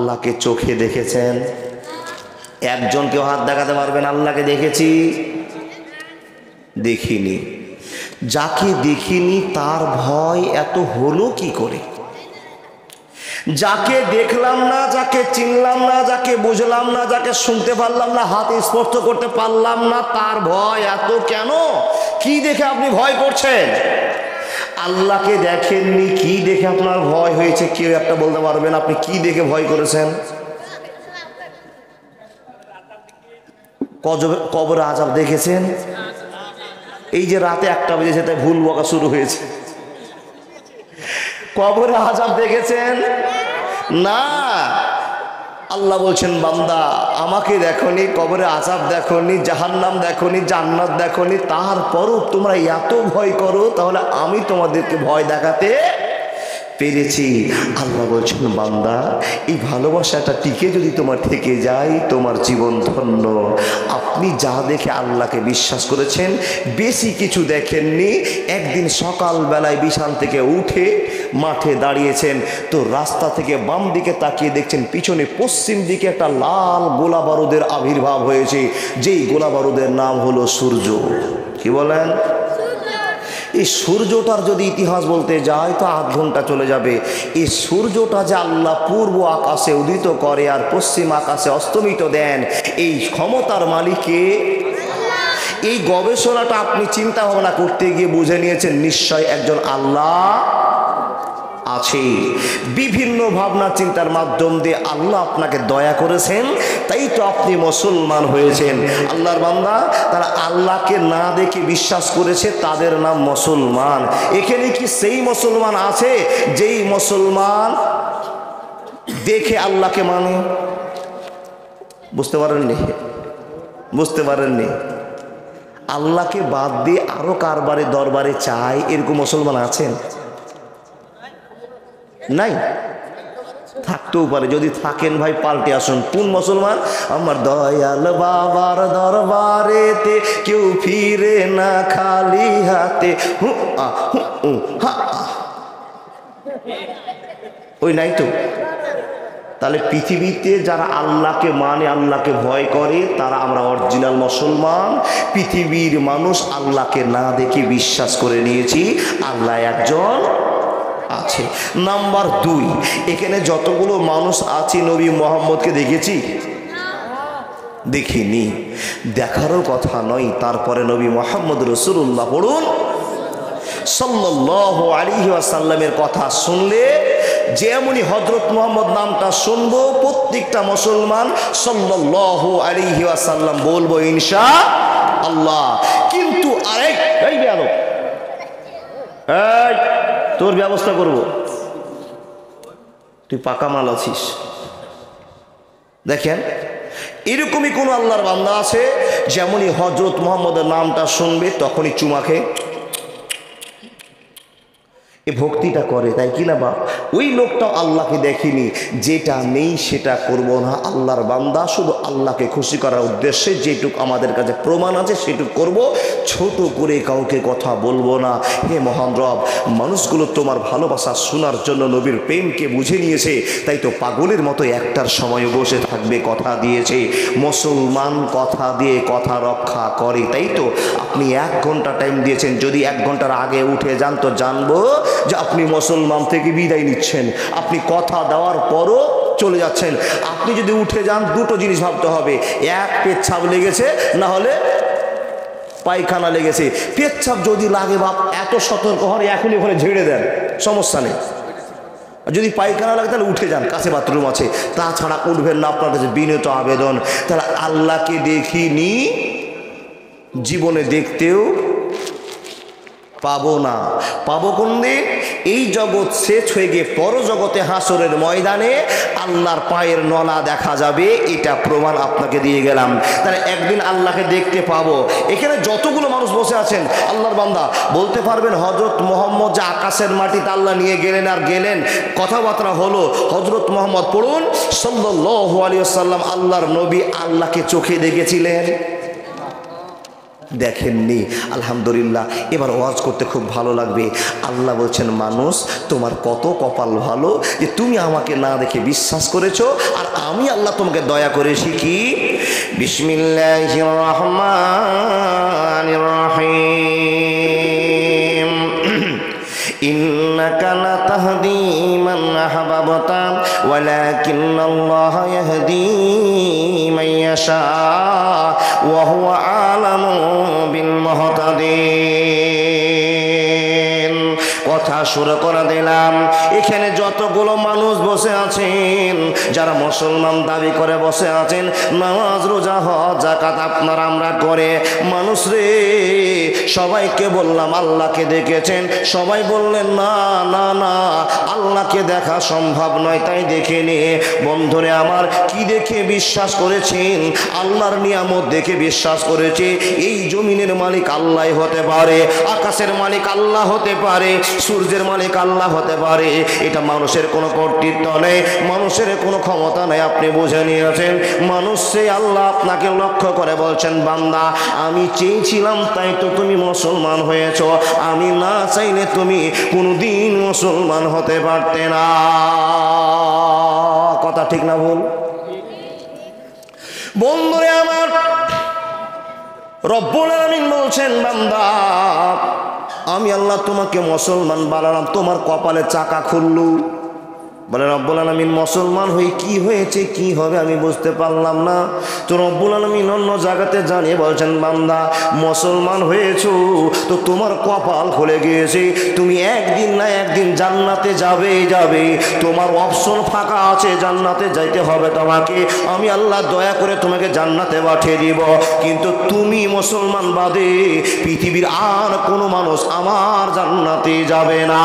আল্লাহকে চোখে দেখেছেন? একজন কেউ হাত দেখাতে পারবেন আল্লাহকে দেখেছি? দেখিনি। যাকে দেখিনি তার ভয় এত হলো কি করে? যাকে দেখলাম না, যাকে চিনলাম না, যাকে বুঝলাম না, যাকে শুনতে পারলাম না, হাতে স্পর্শ করতে পারলাম না, তার ভয় এত কেন? কি দেখে আপনি ভয় করছেন? আল্লাহকে দেখেননি, কি দেখে আপনার ভয় হয়েছে? কেউ একটা বলতে পারবেন আপনি কি দেখে ভয় করেছেন? কবরে আযাব দেখেছেন? এই যে রাতে 1টা বেজেছে তাই ভুল বকা শুরু হয়েছে। কবরে আযাব দেখেছেন? না। আল্লাহ বলছেন, বান্দা আমাকে দেখোনি, কবরে আযাব দেখোনি, জাহান্নাম দেখোনি, জান্নাত দেখোনি, তারপরও তোমরা এত ভয় করো, তাহলে আমি তোমাদেরকে ভয় দেখাতে পেরেছি। আল্লাহ বলছেন, বান্দা এই ভালোবাসাটা টিকে যদি তোমার থেকে যায়, তোমার জীবন ধন্য। আপনি যা দেখে আল্লাহকে বিশ্বাস করেছেন, বেশি কিছু দেখেননি। একদিন সকালবেলায় বিছান থেকে উঠে মাঠে দাঁড়িয়েছেন, তো রাস্তা থেকে বাম দিকে তাকিয়ে দেখছেন পিছনে পশ্চিম দিকে একটা লাল গোলা বারুদের আবির্ভাব হয়েছে, যেই গোলা বারুদের নাম হলো সূর্য। কি বলেন? এই সূর্যটার যদি ইতিহাস বলতে যায় তো 8 ঘন্টা চলে যাবে। এই সূর্যটা যে আল্লাহ পূর্ব আকাশে উদিত করে আর পশ্চিম আকাশে অস্তমিত দেন, এই ক্ষমতার মালিকে। এই গবেষণাটা আপনি চিন্তা ভাবনা করতে গিয়ে বুঝে নিয়েছেন নিশ্চয় একজন আল্লাহ আছে। বিভিন্ন ভাবনা চিন্তার মাধ্যম দিয়ে আল্লাহ আপনাকে দয়া করেছেন, তাই তো আপনি মুসলমান হয়েছেন। আল্লাহর বান্দা তারা আল্লাহকে না দেখে বিশ্বাস করেছে, তাদের নাম মুসলমান। এখানে কি সেই মুসলমান আছে যেই মুসলমান দেখে আল্লাহকে মানে? বুঝতে পারেননি? বুঝতে পারেননি? আল্লাহকে বাদ দিয়ে আরো কারবারে দরবারে চাই, এরকম মুসলমান আছেন? নাই। থাকতেও পারে, যদি থাকেন ভাই পাল্টে আসুন। কোন মুসলমান? আমার দয়াল বাবার দরবারেতে কেউ ফিরে না খালি হাতে। ওই নাই তো। তাহলে পৃথিবীতে যারা আল্লাহকে মানে, আল্লাহকে ভয় করে, তারা আমরা অরিজিনাল মুসলমান। পৃথিবীর মানুষ আল্লাহকে না দেখে বিশ্বাস করে নিয়েছি আল্লাহ একজন আছে। নাম্বার 2, এখানে যতগুলো মানুষ আছে নবী মুহাম্মদকে দেখেছি? দেখিনি। দেখারও কথা নয়। তারপরে নবী মুহাম্মদ রাসূলুল্লাহ পড়ুন সাল্লাল্লাহু আলাইহি ওয়াসাল্লামের কথা শুনলে যেমনই হযরত মুহাম্মদ নামটা শুনবো, প্রত্যেকটা মুসলমান সাল্লাল্লাহু আলাইহি ওয়াসাল্লাম বলবো ইনশাআল্লাহ। কিন্তু আরেক এই বেয়াদব, এই তোর ব্যবস্থা করব, তুই পাকা মাল আছিস। দেখেন এরকমই কোন আল্লাহর বান্দা আছে যেমনই হযরত মুহাম্মদের নামটা শুনবে তখনই চুমা খেয়ে এই ভক্তিটা করে, তাই কি না বাপ? ওই লোকটাও আল্লাহকে দেখেনি। যেটা নেই সেটা করব না। আল্লাহর বান্দা শুধু আল্লাহকে খুশি করার উদ্দেশ্যে যেটুক আমাদের কাছে প্রমাণ আছে সেটুক করব, ছোট করে কাউকে কথা বলবো না। হে মহান রব, মানুষগুলো তোমার ভালোবাসা শোনার জন্য নবীর প্রেমকে বুঝে নিয়েছে, তাই তো পাগলের মতো একটার সময় বসে থাকবে, কথা দিয়েছে। মুসলমান কথা দিয়ে কথা রক্ষা করে, তাই তো আপনি 1 ঘন্টা টাইম দিয়েছেন। যদি 1 ঘন্টার আগে উঠে যান তো জানবো যে আপনি মুসলমান থেকে বিদায় নিচ্ছেন। আপনি কথা দেওয়ার পরও চলে যাচ্ছেন। আপনি যদি উঠে যান, দুটো জিনিস ভাবতে হবে, এক পেচ্ছাপ লেগেছে, না হলে পায়খানা লেগেছে। পেচ্ছাপ যদি লাগে বাপ এত সতর্ক হন, এখনই ওখানে ঝেড়ে দেন, সমস্যা নেই। যদি পায়খানা লাগে তাহলে উঠে যান, কাছে বাথরুম আছে। তাছাড়া উঠবেন না, আপনার কাছে বিনীত আবেদন। তাহলে আল্লাহকে দেখিনি, জীবনে দেখতেও পাবো না। পাবো কোন দিন? এই জগৎ শেষ হয়ে গিয়ে পরজগতে হাসরের ময়দানে আল্লাহর পায়ের নলা দেখা যাবে। এটা প্রমাণ আপনাকে দিয়ে গেলাম। তাহলে একদিন আল্লাহকে দেখতে পাবো। এখানে যতগুলো মানুষ বসে আছেন আল্লাহর বান্দা, বলতে পারবেন হযরত মুহাম্মদ যে আকাশের মাটিতে আল্লাহ নিয়ে গেলেন আর গেলেন, কথাবার্তা হলো, হযরত মুহাম্মদ পড়ুন সাল্লাল্লাহু আলাইহি ওয়াসাল্লাম আল্লাহর নবী আল্লাহকে চোখে দেখেছিলেন? দেখেননি। আলহামদুলিল্লাহ, এবার ওয়াজ করতে খুব ভালো লাগবে। আল্লাহ বলছেন, মানুষ তোমার কত কপাল ভালো যে তুমি আমাকে না দেখে বিশ্বাস করেছো, আর আমি আল্লাহ তোমাকে দয়া করেছি। কি? বিসমিল্লাহির রহমানির রহিম। ইন্নাকা লাতাহদি মান আহবাবতা ওয়ালাকিন্নাল্লাহা ইয়াহদি মান ইয়াশা ওয়া হুয়া আ'লামু বিল মুহতাদিন। কথা শুরু করে দিলাম। এখানে যতগুলো মানুষ বসে আছেন, যারা মুসলমান দাবি করে বসে আছেন, নামাজ রোজা হজ যাকাত আপনারা আমরা করে, মানুষ রে সবাইকে বললাম আল্লাহকে দেখেছেন? সবাই বললেন না না না, আল্লাহকে দেখা সম্ভব নয়, তাই দেখিনি। বন্ধুরে আমার, কি দেখে বিশ্বাস করেছেন? আল্লাহর নিয়ামত দেখে বিশ্বাস করেছে। এই জমিনের মালিক আল্লাহ হতে পারে, আকাশের মালিক আল্লাহ হতে পারে, সূর্যের মালিক আল্লাহ হতে পারে। এটা মানুষের কোনো কর্তৃত্ব নেই, মানুষের কোনো ক্ষমতা নেই। আপনি বুঝে নিয়েছেন, মানুষ সেই আল্লাহ আপনাকে লক্ষ্য করে বলছেন, বান্দা আমি চেয়েছিলাম তাই তো তুমি মুসলমান হয়েছ, আমি না চাইলে তুমি কোনোদিন মুসলমান হতে পারতে না। কথা ঠিক না ভুল? বন্ধুরে আমার, রব্বুল আলামিন বলছেন, বান্দা আমি আল্লাহ তোমাকে মুসলমান বানালাম, তোমার কপালে চাকা খুললু। বলে রব্বুল আলামিন, মুসলমান হয়ে কি হয়েছে, কি হবে আমি বুঝতে পারলাম না। তো রব্বুল আলামিন অন্য জায়গাতে জানিয়ে বলছেন, বান্দা মুসলমান হয়েছো তো তোমার কপাল খুলে গিয়েছে, তুমি একদিন না একদিন জান্নাতে যাবে। তোমার অপশন ফাঁকা আছে, জান্নাতে যাইতে হবে তোমাকে। আমি আল্লাহ দয়া করে তোমাকে জান্নাতে পাঠিয়ে দিব। কিন্তু তুমি মুসলমান বাদে পৃথিবীর আর কোনো মানুষ আমার জান্নাতে যাবে না।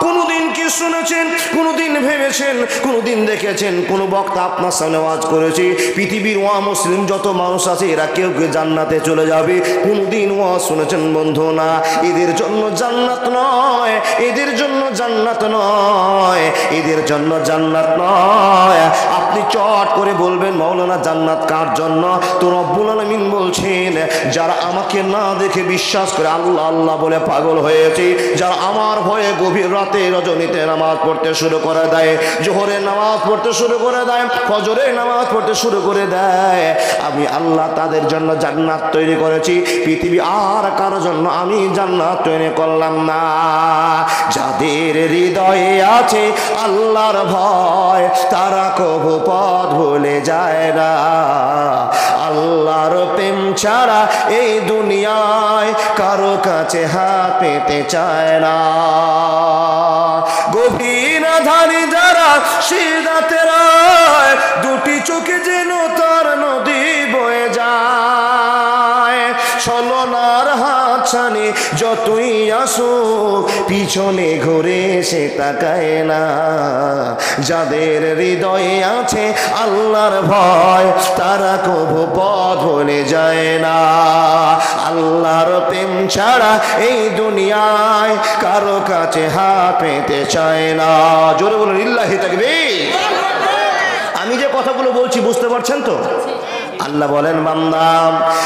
কোনদিন কি শুনেছেন, কোনদিন ভেবেছেন, কোনদিন দেখেছেন কোন বক্তা আপনার সামনে ওয়াজ করেছে পৃথিবীর মুসলিম যত মানুষ আছে এরা কেউ কেউ জান্নাতে চলে যাবে? কোনদিন ওয়াজ শুনেছেন? বন্ধু না, এদের জন্য জান্নাত নয়, এদের জন্য জান্নাত নয়, এদের জন্য জান্নাত নয়। আপনি চট করে বলবেন, মাওলানা জান্নাত কার জন্য? তো রব্বুল আলামিন বলছেন, যারা আমাকে না দেখে বিশ্বাস করে আল্লাহ আল্লাহ বলে পাগল হয়েছে, যারা আমার ভয়ে গভীর রাতে রজনীতে নামাজ পড়তে শুরু করে দেয়, জোহরের নামাজ পড়তে শুরু করে দেয়, ফজরের নামাজ পড়তে শুরু করে দেয়, আমি আল্লাহ তাদের জন্য জান্নাত তৈরি করেছি। পৃথিবী আর কারোর জন্য আমি জান্নাত তৈরি করলাম না। যাদের হৃদয়ে আছে আল্লাহর ভয়, তারা কবু পথ ভুলে যায় না। আল্লাহর প্রেম ছাড়া এই দুনিয়ায় কারো কাছে হাত পেতে চায় না। গভীর আধারে যারা সিজদাতে রয়, দুটি চোখে যেন তার নদী বয়ে যায়। ছলনার হাত ছানি যতই আসুক, পিছনে ঘুরে সে তাকায় না। যাদের হৃদয়ে আছে আল্লাহর ভয়, তারা কবু পথ ভুলে যায় না। আল্লাহর প্রেম ছাড়া এই দুনিয়ায় কারো কাছে হাত পেতে চায় না। জোরে বলুন লিল্লাহি তাকবীর। আমি যে কথাগুলো বলছি বুঝতে পারছেন তো? আল্লাহ বলেন, বান্দা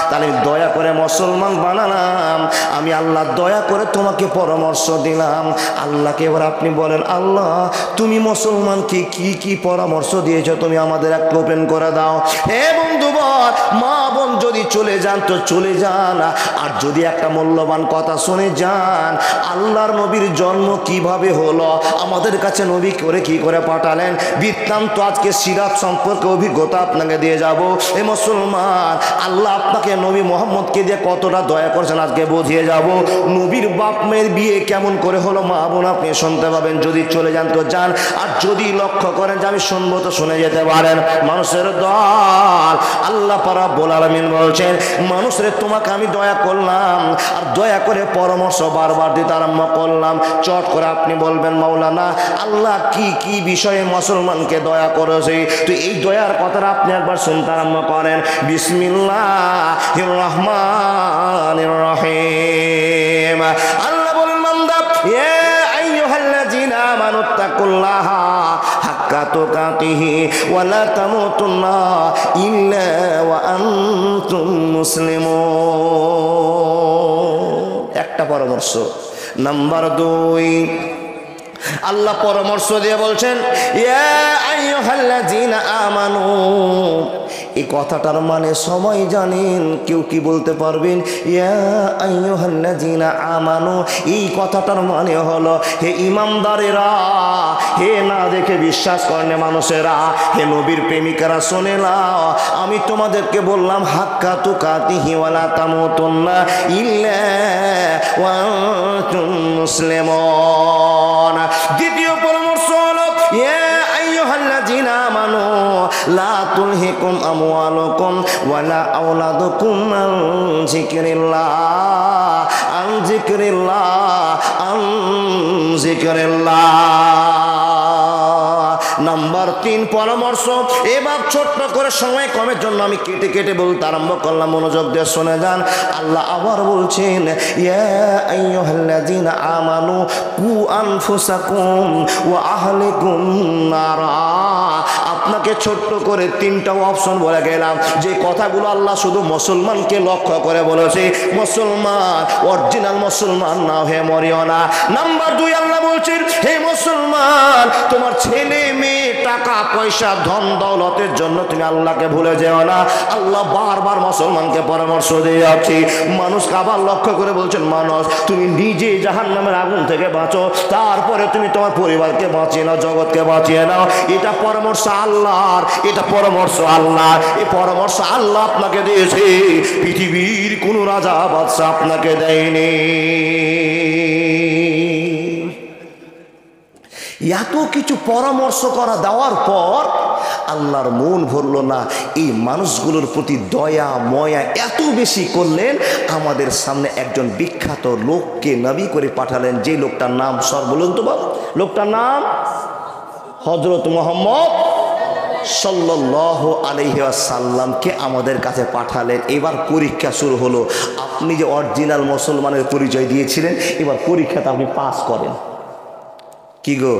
তাহলে দয়া করে মুসলমান বানালাম, আমি আল্লাহ দয়া করে তোমাকে পরামর্শ দিলাম। আল্লাহকে এবার আপনি বলেন, আল্লাহ তুমি মুসলমানকে কি কি পরামর্শ দিয়েছো তুমি আমাদের একটু ওপেন করে দাও। হে বন্ধুবর, মা বোন যদি চলে যান তো চলে যান, আর যদি একটা মূল্যবান কথা শুনে যান, আল্লাহর নবীর জন্ম কিভাবে হলো, আমাদের কাছে নবী করে কি করে পাঠালেন, বৃত্তান্ত আজকে সিরাত সম্পর্কে অভিজ্ঞতা আপনাকে দিয়ে যাব। এ মুসলমান, আল্লাহ আপনাকে নবী মোহাম্মদকে দিয়ে কতটা দয়া করেছেন আজকে বুঝিয়ে যাব। নবীর বাপ মেয়ের বিয়ে কেমন করে হলো মা বোন আপনি শুনতে পাবেন। যদি চলে যান তো যান, আর যদি লক্ষ্য করেন যে আমি শুনবো তো শুনে যেতে পারেন। মানুষের দল আল্লাহ রাব্বুল আলামিন বলছেন, মানুষরে তোমাকে আমি দয়া করলাম, আর দয়া করে পরামর্শ বারবার দিতে আরম্ভ করলাম। চট করে আপনি বলবেন, মাওলানা আল্লাহ কি কি বিষয়ে মুসলমানকে দয়া করেছে? তো এই দয়ার কথাটা আপনি একবার শুনতে আরম্ভ করেন। বিসমিল্লাহির রহমানির রহিম। আল্লাহ বলেন, বান্দা ইয়া আইয়ুহাল্লাযীনা আমানুত্তাকুল্লাহা হাক্কা তুকাতিহি ওয়া লা তামুতুন্না ইল্লা ওয়া আনতুম মুসলিমুন। একটা পরামর্শ। নাম্বার 2, আল্লাহ পরামর্শ দিয়ে বলছেন ইয়া আইয়ুহাল্লাযীনা আমানু। এই কথাটার মানে সবাই জানেন, কেউ কি বলতে পারবেন? ইয়া আইয়ুহাল্লাযীনা আমানু, এই কথাটার মানে হলো হে ইমানদারেরা, হে না দেখে বিশ্বাস করে মানুষেরা, হে নবীর প্রেমিকারা, শুনে নাও, আমি তোমাদেরকে বললাম হাক্কা তুকাতিহি ওয়া লা তামুতুন্না ইল্লা ওয়া আনতুম মুসলিমুন। দ্বিতীয় পরামর্শ হলো ইয়া আইয়ুহাল্লাযীনা আমানু লা তুলহিকুম আমওয়ালুকুম ওয়া লা আওলাদুকুম আন যিকরিল্লাহ। নাম্বার 3 পরামর্শ। এবার ছোট্ট করে সময় কমের জন্য আমি কেটে কেটে বলতে আরম্ভ করলাম, মনোযোগ দিয়ে শুনে যান। আল্লাহ আবার বলছেন ইয়া আইয়ুহাল্লাযীনা আমানু কু আনফুসাকুম ওয়া আহলিকুম নারা। আপনাকে ছোট্ট করে 3টা অপশন বলে গেলাম, যে কথাগুলো আল্লাহ শুধু মুসলমানকে লক্ষ্য করে বলেছে। মুসলমান, অরিজিনাল মুসলমান না হয়ে মরিও না। নাম্বার 2, আল্লাহ বলছেন হে মুসলমান, তোমার ছেলে মেয়ে, টাকা পয়সা, ধন দৌলতের জন্য তুমি আল্লাহকে ভুলে যেও না। আল্লাহ বারবার মুসলমানকে পরামর্শ দিয়ে যাচ্ছে। মানুষকে আবার লক্ষ্য করে বলছেন, মানুষ তুমি নিজে জাহান্নামের আগুন থেকে বাঁচো, তারপরে তুমি তোমার পরিবারকে বাঁচিয়ে নাও, জগৎকে বাঁচিয়ে নাও। এটা পরামর্শ আল্লাহর, এটা পরামর্শ আল্লাহ। এই পরামর্শ আল্লাহ আপনাকে দিয়েছে, পৃথিবীর কোন রাজা বাদশা আপনাকে দেয়নি। এত কিছু পরামর্শ করা দেওয়ার পর আল্লাহর মন ভরল না। এই মানুষগুলোর প্রতি দয়া ময়া এত বেশি করলেন, আমাদের সামনে একজন বিখ্যাত লোককে নবী করে পাঠালেন। যে লোকটার নাম সর বলুন তো বাবা, লোকটার নাম হযরত মুহাম্মদ সাল্লাল্লাহু আলাইহি ওয়াসাল্লামকে আমাদের কাছে পাঠালেন। এবার পরীক্ষা শুরু হলো। আপনি যে অরিজিনাল মুসলমানের পরিচয় দিয়েছিলেন, এবার পরীক্ষাতে আপনি পাস করেন। কি গো,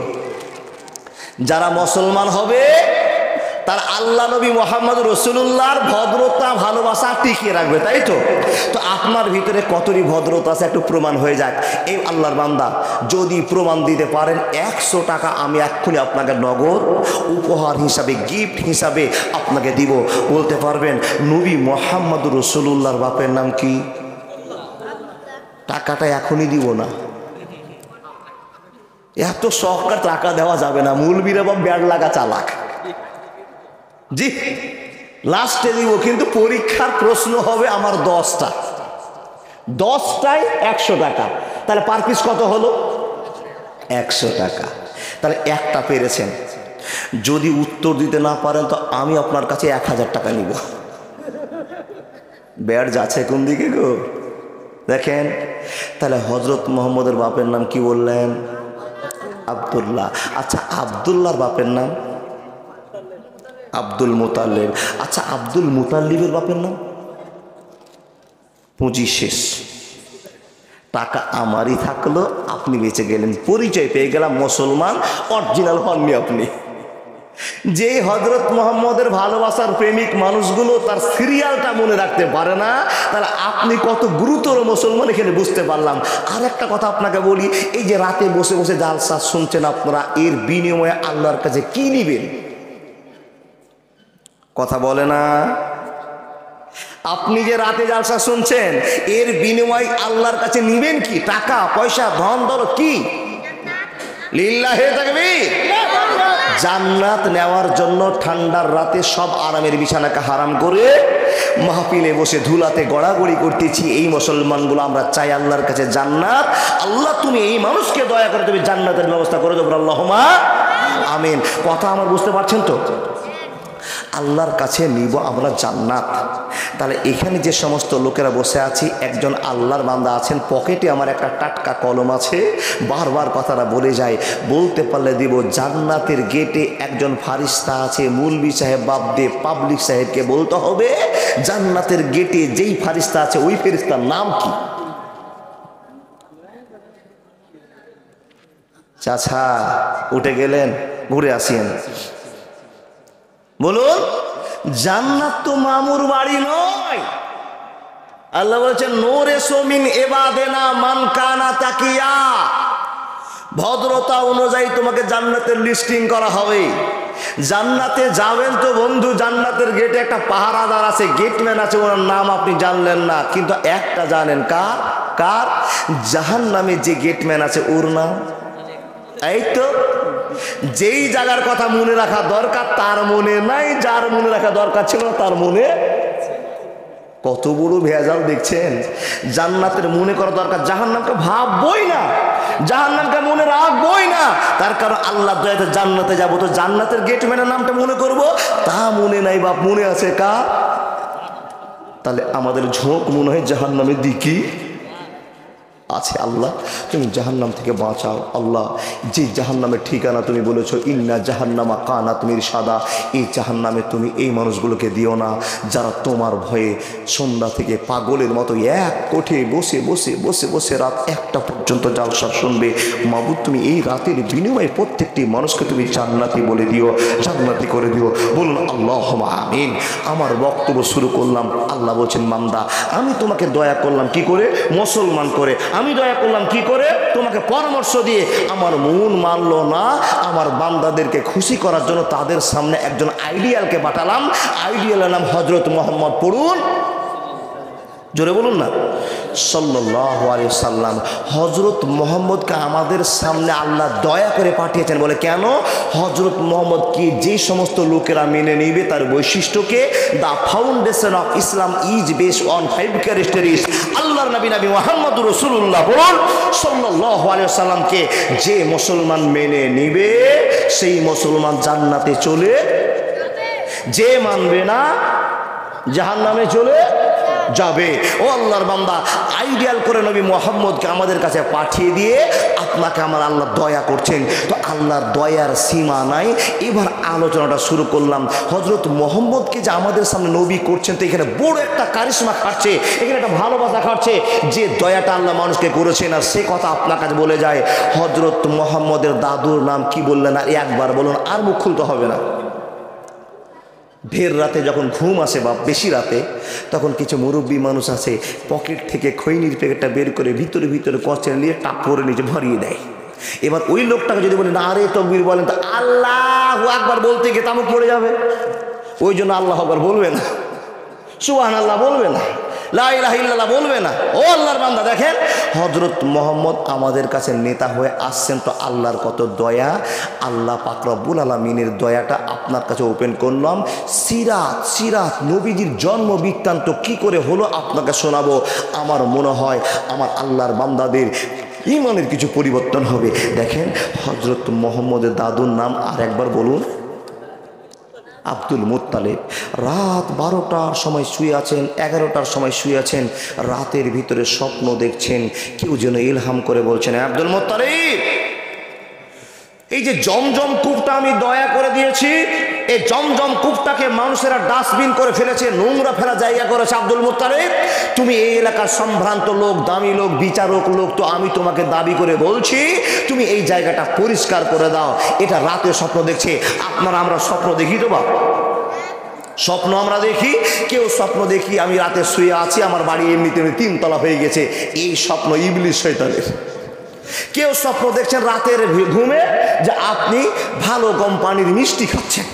যারা মুসলমান হবে তার আল্লাহ নবী মুহাম্মদ রাসূলুল্লাহর ভদ্রতা ভালোবাসা টিকিয়ে রাখবে, তাই তো? তো আপনার ভিতরে কতটি ভদ্রতা আছে একটু প্রমাণ হয়ে যাক। এই আল্লাহর বান্দা যদি প্রমাণ দিতে পারেন, 100 টাকা আমি এক্ষুনি আপনাকে নগদ উপহার হিসাবে, গিফট হিসাবে আপনাকে দিব। বলতে পারবেন নবী মুহাম্মদ রাসূলুল্লাহর বাপের নাম কি? টাকাটা এখনই দিব না, এত সহকার টাকা দেওয়া যাবে না। মৌলবীরা বা ব্যাড লাগা চালাক, জি লাস্টে দিব। কিন্তু পরীক্ষার প্রশ্ন হবে আমার 10টা, 10টায় 100 টাকা। তাহলে পার পিস কত হলো? 100 টাকা। তাহলে একটা পেরেছেন। যদি উত্তর দিতে না পারেন তো আমি আপনার কাছে 1000 টাকা নিব। ব্যাড যাচ্ছে কোন দিকে গো? দেখেন, তাহলে হযরত মুহাম্মদের বাপের নাম কি বললেন? আব্দুল্লাহ। আচ্ছা, আব্দুল্লাহর বাপের নাম আব্দুল মুতাল্লিব। আচ্ছা, আব্দুল মুতাল্লিবের বাপের নাম? পুঁজি শেষ, টাকা আমারই থাকলো, আপনি বেঁচে গেলেন, পরিচয় পেয়ে গেলাম মুসলমান, অরিজিনাল হননি আপনি। যে হযরত মুহাম্মদের ভালোবাসার প্রেমিক মানুষগুলো তার সিরিয়ালটা মনে রাখতে পারে না, তাহলে আপনি কত গুরুতর মুসলমান এখানে বুঝতে পারলাম। আর একটা কথা আপনাকে বলি, এই যে রাতে বসে বসে জালসা শুনছেন আপনারা, এর বিনিময়ে আল্লাহর কাছে কি নিবেন? কথা বলে না। আপনি যে রাতে জালসা শুনছেন, এর বিনিময়ে আল্লাহর কাছে নিবেন কি? টাকা পয়সা, ধন দৌলত কি? লিল্লাহি তাকবীর। জান্নাত নেওয়ার জন্য ঠান্ডার রাতে সব আরামের বিছানাকে হারাম করে মাহফিলে বসে ধুলাতে গড়াগড়ি করতেছি এই মুসলমানগুলো। আমরা চাই আল্লাহর কাছে জান্নাত। আল্লাহ তুমি এই মানুষকে দয়া করে তুমি জান্নাতের ব্যবস্থা করে দেবো, আল্লাহুম্মা আমিন। কথা আমার বুঝতে পারছেন তো? আল্লাহর কাছে নিব আমরা জান্নাত। তাহলে এখানে যে সমস্ত লোকেরা বসে আছি, একজন আল্লাহর বান্দা আছেন, পকেটে আমার একটা টাটকা কলম আছে, বারবার কথাটা বলে যায়, বলতে পারলে দিব। জান্নাতের গেটে একজন ফারিস্তা আছে, মৌলভী সাহেব বাদ দিয়ে পাবলিক সাহেবকে বলতে হবে জান্নাতের গেটে যেই ফারিস্তা আছে ওই ফেরেশতার নাম কি? চাচা উঠে গেলেন, ঘুরে আসিয়েন। বলুন, জান্নাত তো মামুর বাড়ি নয়। আল্লাহ বলেছেন নূরে সোমিন এবাদেনা মান কানা তাকিয়া। ভদ্রতা অনুযায়ী তোমাকে জান্নাতের লিস্টিং করা হবে। জান্নাতে যাবেন তো বন্ধু, জান্নাতের গেটে একটা পাহারাদার আছে, গেটম্যান আছে, ওনার নাম আপনি জানলেন না, কিন্তু একটা জানেন, কার কার জাহান্নামে যে গেটম্যান আছে ওর নাম। এই তো যেই জায়গার কথা মনে রাখা দরকার তার মনে নাই, যার মনে রাখা দরকার ছিল না তার মনে। কত বড় ভেজাল দেখছেন। জান্নাতের মনে করা দরকার, জাহান্নামকে ভাববই না, জাহান্নামকে মনে রাখবই না। তার কারণ আল্লাহ দয়াতে জান্নাতে যাব, তো জান্নাতের গেটম্যানের নামটা মনে করব, তা মনে নাই। বাপ মনে আছে কার? তাহলে আমাদের ঝোঁক মনে হয় জাহান্নামের দিকে আছে। আল্লাহ তুমি জাহান্নাম থেকে বাঁচাও। আল্লাহ যে জাহান্নামের ঠিকানা তুমি বলেছো ইন্না জাহান্নামা কানাত মিরসাদা, এই জাহান্নামে তুমি এই মানুষগুলোকে দিও না যারা তোমার ভয়ে সন্ধ্যা থেকে পাগলের মতো এক কোঠে বসে বসে বসে বসে রাত 1টা পর্যন্ত জালসা শুনবে। মাবুদ তুমি এই রাতের বিনিময়ে প্রত্যেকটি মানুষকে তুমি জান্নাতি বলে দিও, জান্নাতি করে দিও। বলুন আল্লাহুম্মা আমিন। আমার বক্তব্য শুরু করলাম, আল্লাহ বলছেন বান্দা আমি তোমাকে দয়া করলাম কি করে? মুসলমান করে। আমি দয়া করলাম কি করে? তোমাকে পরামর্শ দিয়ে। আমার মন মানল না, আমার বান্দাদেরকে খুশি করার জন্য তাদের সামনে একজন আইডিয়ালকে পাঠালাম। আইডিয়ালের নাম হযরত মুহাম্মদ। পড়ুন জোরে বলুন না, সাল্লাল্লাহু আলাইহি সাল্লাম। হযরত মুহাম্মদকে আমাদের সামনে আল্লাহ দয়া করে পাঠিয়েছেন। বলে কেন? হযরত মুহাম্মদকে যে সমস্ত লোকেরা মেনে নিবে তার বৈশিষ্ট্যকে, the foundation of Islam is based on 5 characteristics. আল্লাহর নবী মুহাম্মদুর রাসূলুল্লাহ বলুন সাল্লাল্লাহু আলাইহি সাল্লামকে যে মুসলমান মেনে নিবে সেই মুসলমান জান্নাতে চলে, যে মানবে না জাহান্নামে চলে যাবে। ও আল্লাহর বান্দা, আইডিয়াল করে নবী মুহাম্মদকে আমাদের কাছে পাঠিয়ে দিয়ে আপনাকে আমার আল্লাহ দয়া করছেন। তো আল্লাহর দয়ার সীমা নাই। এবার আলোচনাটা শুরু করলাম। হযরত মুহাম্মদকে যে আমাদের সামনে নবী করছেন, তো এখানে বড় একটা কারিশমা খাটছে, এখানে একটা ভালোবাসা খাটছে। যে দয়াটা আল্লাহ মানুষকে করেছেন আর সে কথা আপনার কাছে বলে যায়। হযরত মুহাম্মদের দাদুর নাম কি বললেন? আর একবার বলুন, আর মুখ খুলতে হবে না। ভের রাতে যখন ঘুম আসে বা বেশি রাতে, তখন কিছু মুরব্বী মানুষ আছে পকেট থেকে খৈনির প্যাকেটটা বের করে ভিতরে ভিতরে কচে নিয়ে টাপ করে নিচে ভরিয়ে দেয়। এবার ওই লোকটাকে যদি বলে না রে তকবীর বলেন, তো আল্লাহু আকবার বলতে গিয়ে তামুক পড়ে যাবে। ওই জন্য আল্লাহু আকবার বলবে না, সুবহানাল্লাহ বলবে না, লা ইলাহা ইল্লাল্লাহ বলবে না। ও আল্লাহর বান্দা, দেখেন হযরত মুহাম্মদ আমাদের কাছে নেতা হয়ে আসছেন, তো আল্লাহর কত দয়া। আল্লাহ পাক রব্বুল আলামিনের দয়াটা আপনার কাছে ওপেন করলাম। সিরাত নবীজির জন্ম বৃত্তান্ত কি করে হলো আপনাকে শোনাবো। আমার মনে হয় আমার আল্লাহর বান্দাদের ঈমানের কিছু পরিবর্তন হবে। দেখেন হযরত মুহাম্মদের দাদুর নাম আর একবার বলুন, আব্দুল মুত্তালিব। রাত 12টার সময় শুয়ে আছেন, 11টার সময় শুয়ে আছেন, রাতের ভিতরে স্বপ্ন দেখছেন। কেউ যেন ইলহাম করে বলছেন, আব্দুল মুত্তালিব এই যে জমজম কূপটা আমি দয়া করে দিয়েছি, এই জমজম কূপটাকে মানুষেরা ডাস্টবিন করে ফেলেছে, নোংরা ফেলা জায়গা করেছে। আব্দুল মুত্তালিব তুমি এই এলাকার সম্ভ্রান্ত লোক, দামি লোক, বিচারক লোক, তো আমি তোমাকে দাবি করে বলছি তুমি এই জায়গাটা পরিষ্কার করে দাও। এটা রাতে স্বপ্ন দেখছে। আমরা স্বপ্ন দেখি তো বাবা, স্বপ্ন আমরা দেখি। কেউ স্বপ্ন দেখি আমি রাতে শুয়ে আছি, আমার বাড়ি এমনিতে 3 তলা হয়ে গেছে, এই স্বপ্ন ইবলিস শয়তানের। কেউ স্বপ্ন দেখছেন রাতের ঘুমে যে আপনি ভালো কোম্পানির মিষ্টি খাচ্ছেন,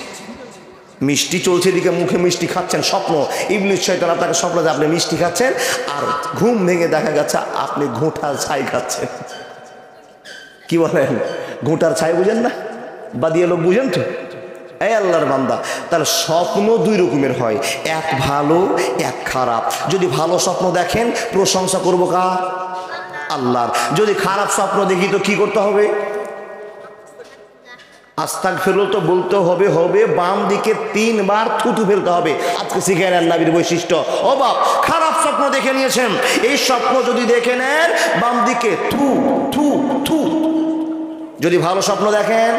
মিষ্টি চলছে এদিকে, মুখে মিষ্টি খাচ্ছেন, স্বপ্ন ইবলিস শয়তান আপনাকে স্বপ্ন যে আপনি মিষ্টি খাচ্ছেন, আর ঘুম ভেঙে দেখা গেছে আপনি ঘুঁটার ছাই খাচ্ছেন। কি বলেন? ঘুঁটার ছাই বুঝেন না? বাদিয়া লোক বুঝেন তো? এই আল্লাহর বান্দা, তাহলে স্বপ্ন 2 রকমের হয়, এক ভালো এক খারাপ। যদি ভালো স্বপ্ন দেখেন প্রশংসা করবো কার? আল্লাহর। যদি খারাপ স্বপ্ন দেখি তো কি করতে হবে? আস্তাগফিরুল্লাহ তো বলতে হবে, বাম দিকে 3 বার থুতু ফেলতে হবে। আজকে শিখে নেন নবীর বৈশিষ্ট্য। ও বাপ, খারাপ স্বপ্ন দেখে নিয়েছেন, এই স্বপ্ন যদি দেখে নেন বাম দিকে থু থু থু। যদি ভালো স্বপ্ন দেখেন,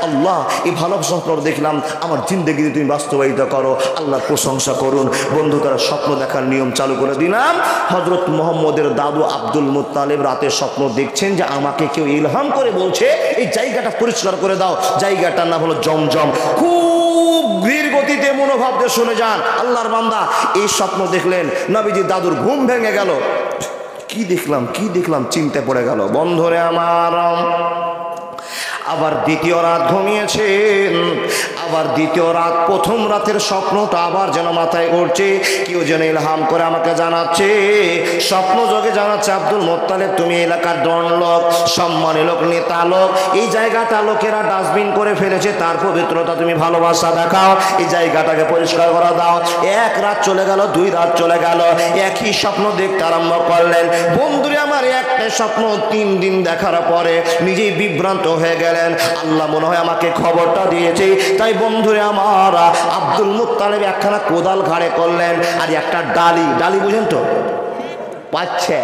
আল্লাহ এই ভালো স্বপ্ন দেখলাম, আমার জিন্দেগিতে তুমি বাস্তবায়িত করো, আল্লাহর প্রশংসা করুন। বন্ধু, তারা স্বপ্ন দেখার নিয়ম চালু করে দিলাম। হযরত মুহাম্মদের দাদু আব্দুল মুত্তালিব রাতে স্বপ্ন দেখছেন যে আমাকে কেউ ইলহাম করে বলছে এই জায়গাটা পরিষ্কার করে দাও। জায়গাটার নাম হলো জমজম। খুব ধীর গতিতে মনোভাব দিয়ে শুনে যান। আল্লাহর বান্দা এই স্বপ্ন দেখলেন, নবীজি দাদুর ঘুম ভেঙে গেল। কি দেখলাম চিন্তায় পড়ে গেল। বন্ধুরে আমার, আবার দ্বিতীয় রাত ঘুমিয়েছেন, আবার দ্বিতীয় রাত, প্রথম রাতের স্বপ্নটা আবার যেন মাথায় ঘুরছে। কেউ যেন ইলহাম করে আমাকে জানাচ্ছে, স্বপ্ন যোগে জানাচ্ছে, আব্দুল মোত্তালেব তুমি এলাকার ডন লোক, সম্মানী লোক, নেতা লোক, এই জায়গাটা লোকেরা ডাস্টবিন করে ফেলেছে, তার পবিত্রতা তুমি ভালোবাসা দেখাও, এই জায়গাটাকে পরিষ্কার করা দাও। এক রাত চলে গেল, 2 রাত চলে গেল, একই স্বপ্ন দেখতে আরম্ভ করলেন। বন্ধুরে আমার, একটা স্বপ্ন 3 দিন দেখার পরে নিজেই বিভ্রান্ত হয়ে গেলেন। আল্লাহ মনে হয় আমাকে খবরটা দিয়েছে। তাই বন্ধুরে আমার, আব্দুল মুত্তালিব একখানা কোদাল ঘাড়ে করলেন, আর একটা ডালি বুঝেন তো, পাচ্ছে,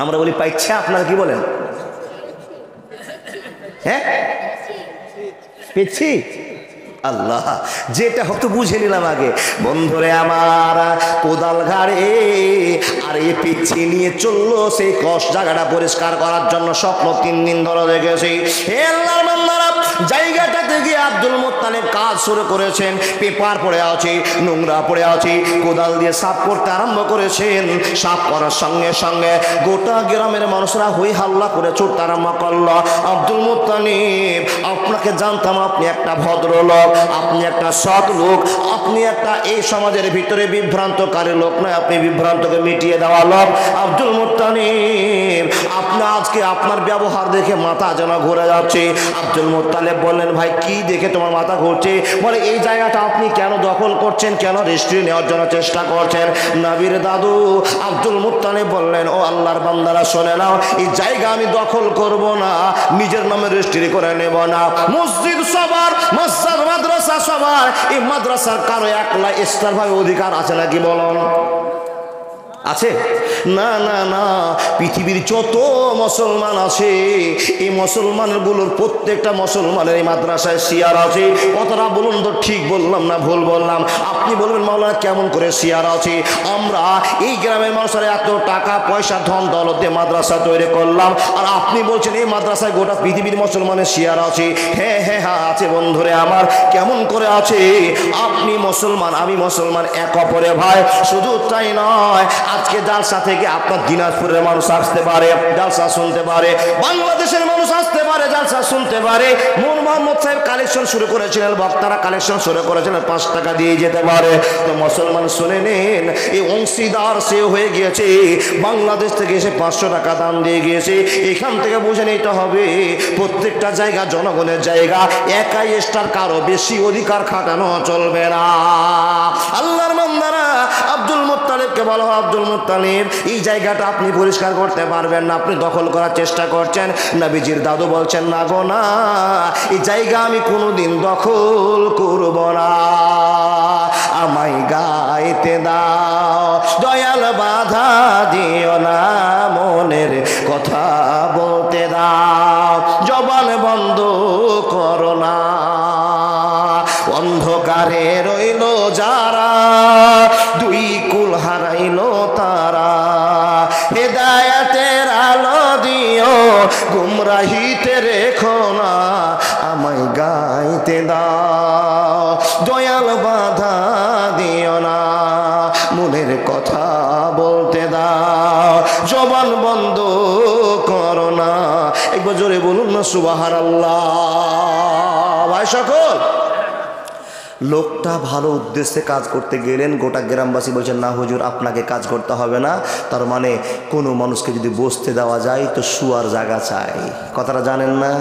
আমরা বলি পাইছে, আপনারা কি বলেন? হ্যাঁ, পেয়েছি। আল্লাহ, যেটা হয়তো বুঝে নিলাম আগে। বন্ধুরে আমার, কোদাল ঘাড়ে আর এই পিচ্ছি নিয়ে চললো সেই কষ জায়গাটা পরিষ্কার করার জন্য। স্বপ্ন 3 দিন ধরে দেখেছি। হে আল্লাহর বান্দারা, জায়গাটাতে গিয়ে আব্দুল মুত্তালিব কাজ শুরু করেছেন। পেপার পড়ে আছে, নোংরা পড়ে আছে, কোদাল দিয়ে সাফ করতে আরম্ভ করেছেন। সাফ করার সঙ্গে সঙ্গে গোটা গ্রামের মানুষরা হই হাল্লা করে ছুটতে আরম্ভ করলো। আব্দুল মুত্তালিব, আপনাকে জানতাম, আপনি একটা ভদ্রলোক, আপনি একটা সৎ লোক, আপনি একটা এই সমাজের ভিতরে বিভ্রান্তকারী লোক নয়, আপনি বিভ্রান্তকে মিটিয়ে দেওয়া লোক। আব্দুল মুত্তালিব, আপনি আজকে আপনার ব্যবহার দেখে মাথা যেন ঘুরে যাচ্ছে। আব্দুল মুত্তালিব বললেন, ভাই কি দেখে তোমার মাথা ঘুরছে? বলে, এই জায়গাটা আপনি কেন দখল করছেন, কেন রেজিস্ট্রি নেওয়ার জন্য চেষ্টা করছেন? নবীর দাদু আব্দুল মুত্তালিব বললেন, ও আল্লাহর বান্দারা শুনে নাও, এই জায়গা আমি দখল করব না, নিজের নামে রেজিস্ট্রি করে নেব না। মসজিদ সবার, মসজিদ মাদ্রাসা সবার, এই মাদ্রাসার কারো একলা এক্সট্রা ভাবে অধিকার আছে নাকি বলুন? আছে? না না না, পৃথিবীর যত মুসলমান আছে, এই মুসলমানগুলোর প্রত্যেকটা মুসলমানের এই মাদ্রাসায় শেয়ার আছে। কথাটা বলুন তো, ঠিক বললাম না ভুল বললাম? আপনি বলবেন, মাওলানা কেমন করে শেয়ার আছে? আমরা এই গ্রামের মানুষের এত টাকা পয়সা ধন দৌলত দিয়ে মাদ্রাসা তৈরি করলাম, আর আপনি বলছেন এই মাদ্রাসায় গোটা পৃথিবীর মুসলমানের শেয়ার আছে? হ্যাঁ হ্যাঁ হ্যাঁ আছে বন্ধুরে আমার। কেমন করে আছে? আপনি মুসলমান, আমি মুসলমান, এক অপরে ভাই। শুধু তাই নয়, আজকে জালসা থেকে আপনার দিনাজপুরের মানুষ আসতে পারে, জালসা শুনতে পারে, বাংলাদেশের মানুষ আসতে পারে, জালসা শুনতে পারে। নূর মোহাম্মদ সাহেব কালেকশন শুরু করেছিলেন, বক্তারা কালেকশন শুরু করেছিলেন, 5 টাকা দিয়ে যেতে পারে। তো মুসলমান শুনে নেন, এই অংশীদার সে হয়ে গিয়েছে, বাংলাদেশ থেকে এসে 500 টাকা দাম দিয়ে গিয়েছে। এখান থেকে বুঝে নিতে হবে, প্রত্যেকটা জায়গা জনগণের জায়গা, একাই স্টার, কারো বেশি অধিকার খাটানো চলবে না। আল্লাহর বান্দারা, আব্দুল মুত্তালিবকে বলা হয়, আব্দুল মুত্তালিব, এই জায়গাটা আপনি পরিষ্কার করতে পারবেন না, আপনি দখল করার চেষ্টা করছেন। নবীজির দাদু বলছেন, না গো না, এই জায়গা আমি কোনোদিন দখল করব না, আমায় গাইতে দাও, দয়াল বাধা দিও না, মনের কথা বলতে দাও, জবান বন্ধ করো না। অন্ধকারে রইল যারা, 2 কুল হারাইল তারা, হেদায়েতের আলো দিও, গুমরাহিতে রেখো না, আমায় গাইতে দাও, দয়াল বাধা দিও না, মনের কথা বলতে দাও, জবান বন্ধ করো না। একবার জোরে বলুন না সুবহানাল্লাহ। ভাই সকল, লোকটা ভালো উদ্দেশ্যে কাজ করতে গেলেন, গোটা গ্রামবাসী বলছেন, না হুজুর আপনাকে কাজ করতে হবে না। তার মানে কোনো মানুষকে যদি বসতে দেওয়া যায় তো শুয়ার জায়গা চাই, কথাটা জানেন না?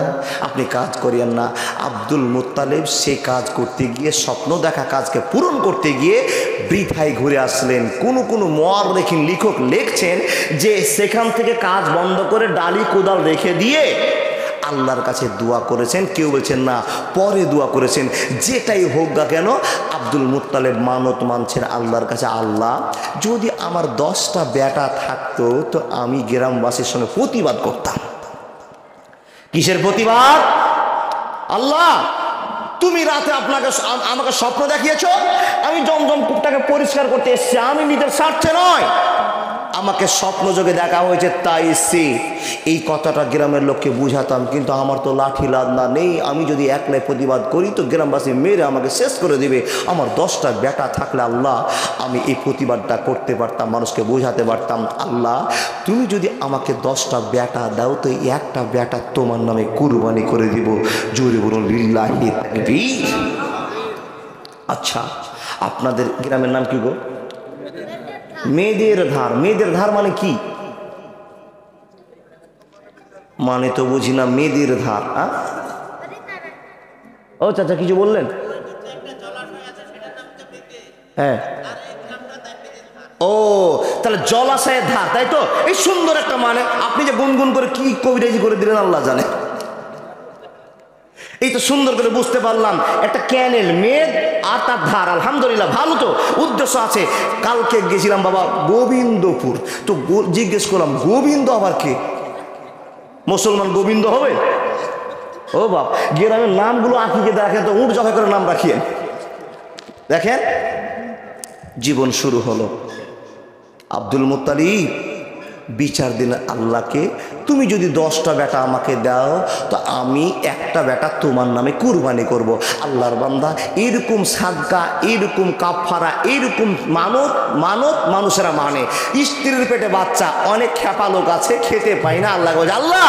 আপনি কাজ করিয়েন না। আব্দুল মুত্তালিব সে কাজ করতে গিয়ে, স্বপ্ন দেখা কাজকে পূরণ করতে গিয়ে বৃথায় ঘুরে আসলেন। কোনো মুআররিখিন লেখক লিখছেন যে সেখান থেকে কাজ বন্ধ করে ডালি কোদাল রেখে দিয়ে আল্লাহর কাছে দোয়া করেছেন। কেউ বলছেন না, পরে দোয়া করেছেন। যেটাই হোক না কেন, আব্দুল মুত্তালিব মানত মানছেন আল্লাহর কাছে, আল্লাহ যদি আমার 10টা বেটা থাকতো তো আমি গ্রামবাসীর সঙ্গে প্রতিবাদ করতাম। কিসের প্রতিবাদ? আল্লাহ তুমি রাতে আমাকে স্বপ্ন দেখিয়েছ, আমি জমজম কূপটাকে পরিষ্কার করতে এসেছি, আমি নিজের স্বার্থে নয়। আমাকে স্বপ্ন যোগে দেখা হয়েছে তাই সে এই কথাটা গ্রামের লোককে বুঝাতাম, কিন্তু আমার তো লাঠি লাদনা নেই। আমি যদি একলাই প্রতিবাদ করি তো গ্রামবাসী মেরে আমাকে শেষ করে দেবে। আমার 10টা বেটা থাকলে আল্লাহ আমি এই প্রতিবাদটা করতে পারতাম, মানুষকে বোঝাতে পারতাম। আল্লাহ তুমি যদি আমাকে 10টা বেটা দাও তো একটা বেটা তোমার নামে কুরবানি করে দিব। জোরে বলুন লিল্লাহি তাকবীর। আচ্ছা, আপনাদের গ্রামের নাম কি গো? মেয়েদের ধার। মেয়েদের ধার মানে কি? মানে তো বুঝি না মেয়েদের ধার। ও চাচা কিছু বললেন? হ্যাঁ, ও তাহলে জলাশয়ের ধার, তাই তো? এই সুন্দর একটা মানে, আপনি যে গুনগুন করে কি কবিরাজি করে দিলেন আল্লাহ জানে। এই তো সুন্দর করে বুঝতে পারলাম, একটা ক্যানেল, মেদ আর তার ধার। আলহামদুলিল্লাহ, ভালো তো উদ্দেশ্য আছে। কালকে গেছিলাম বাবা গোবিন্দপুর, তো জিজ্ঞেস করলাম গোবিন্দ আবার কে? মুসলমান গোবিন্দ হবে? ও বাপ, গ্রামের নামগুলো আঁকিকে দেখেন তো, উঠ জখা করে নাম রাখিয়েন। দেখেন, জীবন শুরু হলো। আব্দুল মুত্তালিব বিচার দিন আল্লাহকে, তুমি যদি 10টা বেটা আমাকে দাও তো আমি একটা বেটা তোমার নামে কুরবানি করব। আল্লাহর বান্দা, এরকম সাদকা, এরকম কাফারা, এরকম মানত মানুষেরা মানে। স্ত্রীর পেটে বাচ্চা, অনেক খেপা লোক আছে, খেতে পাই না। আল্লাহ বলে, আল্লাহ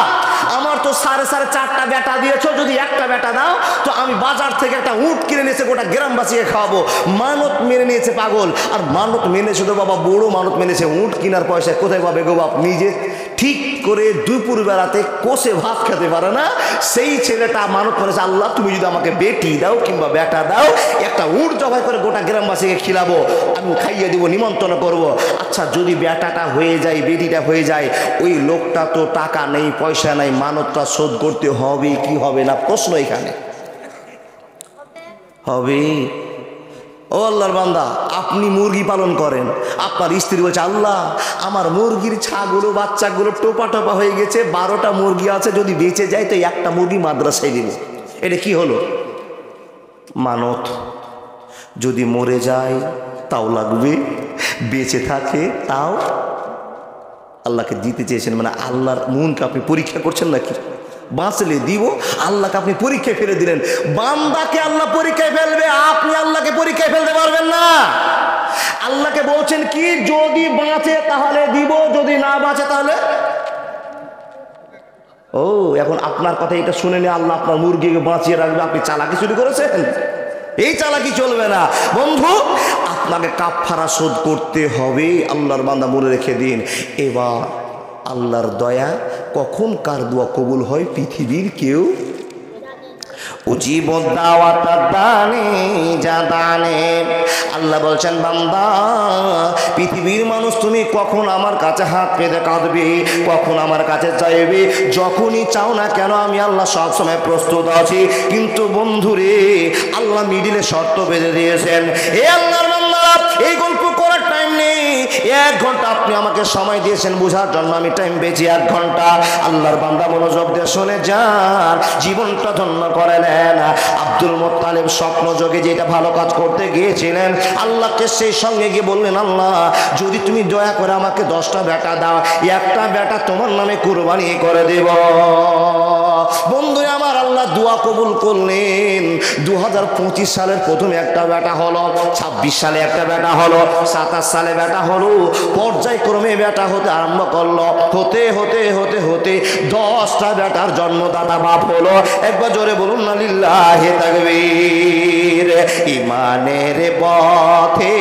আমার তো 4.5 বেটা দিয়েছো, যদি একটা বেটা দাও তো আমি বাজার থেকে একটা উট কিনে নিয়েছে, গোটা গ্রামবাসীকে খাওয়াবো। মানত মেনে নিয়েছে পাগল। আর মানত মেনেছে তো বাবা, বড় মানত মেনেছে। উট কেনার পয়সা কোথায় পাবে গো বাপ? নিজে ঠিক করে দুপুর বেলাতে কষে ভাত খেতে পারে না, সেই ছেলেটা মানত করেছে, আল্লাহ তুমি যদি আমাকে বেটি দাও কিংবা বেটা দাও, একটা উট জবাই করে গোটা গ্রামবাসীকে খিলাবো, আমি খাইয়ে দিব, নিমন্ত্রণ করব। আচ্ছা, যদি বেটাটা হয়ে যায়, বেটিটা হয়ে যায়, ওই লোকটা তো টাকা নেই, পয়সা নেই, মানতটা শোধ করতে হবে কি হবে না? প্রশ্ন এখানে হবে। ও আল্লাহর বান্দা, আপনি মুরগি পালন করেন, আপনার স্ত্রী বলছে, আল্লাহ আমার মুরগির ছাগুলো বাচ্চাগুলো টোপা টোপা হয়ে গেছে, 12টা মুরগি আছে, যদি বেঁচে যায় তো একটা মুরগি মাদ্রাসায় দিব। এটা কি হলো? মানত। যদি মরে যায় তাও লাগবে, বেঁচে থাকে তাও আল্লাহকে দিতে চেয়েছেন। মানে আল্লাহর মনকে আপনি পরীক্ষা করছেন নাকি? বাঁচলে দিব, আল্লাহকে আপনি পরীক্ষায় ফেলে দিলেন। বান্দাকে আল্লাহ পরীক্ষায় ফেলবে, আপনি আল্লাহকে পরীক্ষায় ফেলতে পারবেন না। আল্লাহকে বলছেন কি, যদি বাঁচে তাহলে দিব, যদি না বাঁচে তাহলে। ও এখন আপনার কথা এটা শুনে নিয়ে আল্লাহ আপনার মুরগিকে বাঁচিয়ে রাখবে, আপনি চালাকি শুরু করেছেন? এই চালাকি চলবে না বন্ধু, আপনাকে কাফারা শোধ করতে হবে। আল্লাহর বান্দা মনে রেখে দিন। এবার আল্লাহর দয়া, কখন কার দোয়া কবুল হয় পৃথিবীর কেউ উজিবুদ দাওয়াতা দানে জাদানে। আল্লাহ বলছেন, বান্দা পৃথিবীর মানুষ তুমি কখন আমার কাছে হাত পেতে কাঁদবে, কখন আমার কাছে চাইবে, যখনই চাও না কেন আমি আল্লাহ সবসময় প্রস্তুত আছি। কিন্তু বন্ধুরে, আল্লাহ মিডিলে শর্ত বেঁধে দিয়েছেন। এ আল্লাহর বান্দা, এই গল্প করার টাইম নেই। 1 ঘন্টা আপনি আমাকে সময় দিয়েছেন বোঝার জন্য, আমি টাইম পেয়েছি 1 ঘন্টা। আল্লাহর বান্দা মনোযোগ দিয়ে শুনে যান, জীবনটা ধন্য করে নেন। আব্দুল মুত্তালিব স্বপ্ন যোগে যেটা ভালো কাজ করতে গিয়েছিলেন, আল্লাহকে সেই সঙ্গে গিয়ে বললেন, আল্লাহ যদি তুমি দয়া করে আমাকে 10টা বেটা দাও, একটা বেটা তোমার নামে কুরবানি করে দেব। বন্ধু আমার, আল্লাহ দোয়া কবুল করলেন। 2025 সালের প্রথমে একটা বেটা হলো, 26 সালে একটা বেটা হলো, 27 সালে বেটা হলো, পর্যায়ক্রমে বেটা হতে আরম্ভ করলো। হতে হতে হতে হতে 10টা বেটার জন্মদাতা বাপ হলো। একবার জোরে বলুন না লিল্লাহি তাকবীর। ইমানের পথে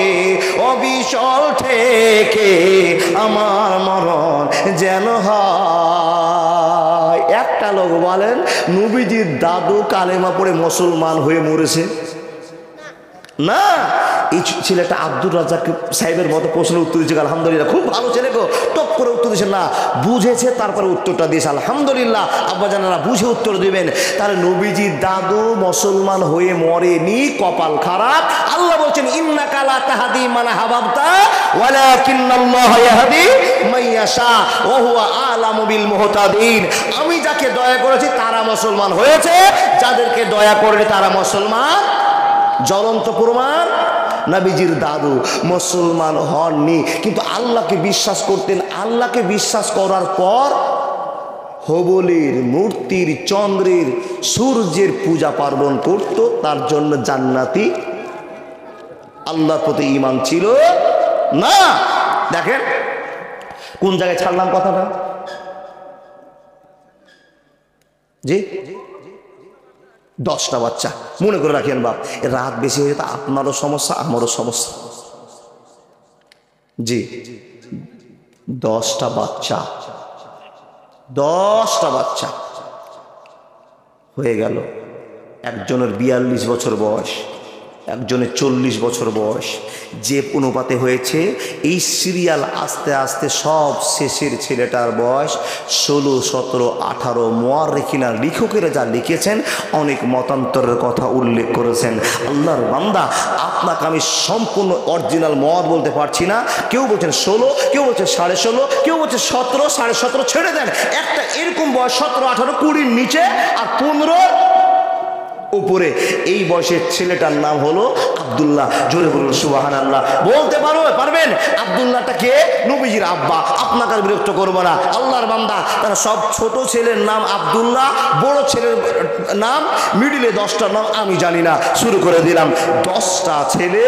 অবিচল থেকে আমার মরণ যেন হয়। একটা লোক বলেন, নবীজির দাদু কালেমা পড়ে মুসলমান হয়ে মরেছে না? এই ছেলেটা আব্দুর রাজ্জাক সাহেবের মতো প্রশ্নের উত্তর দিয়েছে, আলহামদুলিল্লাহ। খুব ভালো ছেলে গো, টপ করে উত্তর দিয়েছে না, বুঝেছে তারপরে উত্তরটা দিয়েছে, আলহামদুলিল্লাহ। আব্বা জানারা বুঝে উত্তর দিবেন। তাহলে নবীজির দাদু মুসলমান হয়ে মরেনি, কপাল খারাপ। আল্লাহ বলছেন, ইন্নাকা লা তাহদি মান আহবাবতা ওয়ালাকিন্নাল্লাহা ইয়াহদি মান ইয়াশা ওয়া হুয়া আ'লামু বিল মুহতাদিন। আমি যাকে দয়া করেছি তারা মুসলমান হয়েছে, যাদেরকে দয়া করেনি তারা মুসলমান। জ্বলন্ত প্রমাণ, নবীজির দাদু মুসলমান হননি, কিন্তু আল্লাহকে বিশ্বাস করতেন, আল্লাহকে বিশ্বাস করার পর হবলের, মূর্তির, চন্দ্রের, সূর্যের পূজা পার্বণ করত, তার জন্য জান্নাতি আল্লাহর প্রতি ঈমান ছিল না। দেখেন কোন জায়গায় ছাড়লাম কথাটা, জি 10টা বাচ্চা। মনে করে রাখেন বাপ, রাত বেশি হয়ে যেত আপনারও সমস্যা আমারও সমস্যা। জি 10টা বাচ্চা, 10টা বাচ্চা হয়ে গেল। একজনের 42 বছর বয়স, একজনের 40 বছর বয়স। যে অনুপাতে হয়েছে এই সিরিয়াল আস্তে আস্তে সব শেষের ছেলেটার বয়স 16, 17, 18। মুআররিখিনা লেখকেরা যা লিখেছেন অনেক মতান্তরের কথা উল্লেখ করেছেন। আল্লাহর বান্দা, আপনাকে আমি সম্পূর্ণ অরিজিনাল মত বলতে পারছি না। কেউ বলছেন 16, কেউ বলছে 16.5, কেউ বলছে 17, 17.5। ছেড়ে দেন, একটা এরকম বয়স 17, 18, 20 নিচে আর 15 উপরে এই বয়সের ছেলেটার নাম হলো আব্দুল্লাহ। জোরে বলুন সুবহানাল্লাহ। বলতে পারবেন আব্দুল্লাহটা কে? নবীজির আব্বা। আপনাকে আর বিরক্ত করবো না। আল্লাহর বান্দা, তারা সব ছোট ছেলের নাম আব্দুল্লাহ, বড় ছেলের নাম, মিডিলে 10টার নাম আমি জানি না। শুরু করে দিলাম। 10টা ছেলে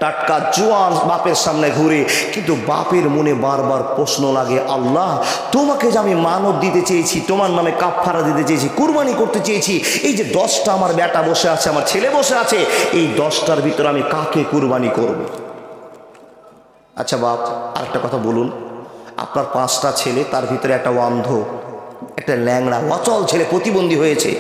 টাটকা জোয়ান বাপের সামনে ঘুরে, কিন্তু বাপের মনে বারবার প্রশ্ন লাগে, আল্লাহ তোমাকে যে আমি মানত দিতে চেয়েছি, তোমার নামে কাফারা দিতে চেয়েছি, কুরবানি করতে চেয়েছি, এই যে 10টা আমার বেটা বসে আছে, আমার ছেলে বসে আছে, এই 10টার ভিতরে আমি কাকে কুরবানি করব? আচ্ছা বাপ, আরেকটা কথা বলুন, আপনার 5টা ছেলে, তার ভিতরে একটা অন্ধ, একটা ল্যাংড়া অচল ছেলে প্রতিবন্ধী হয়েছে।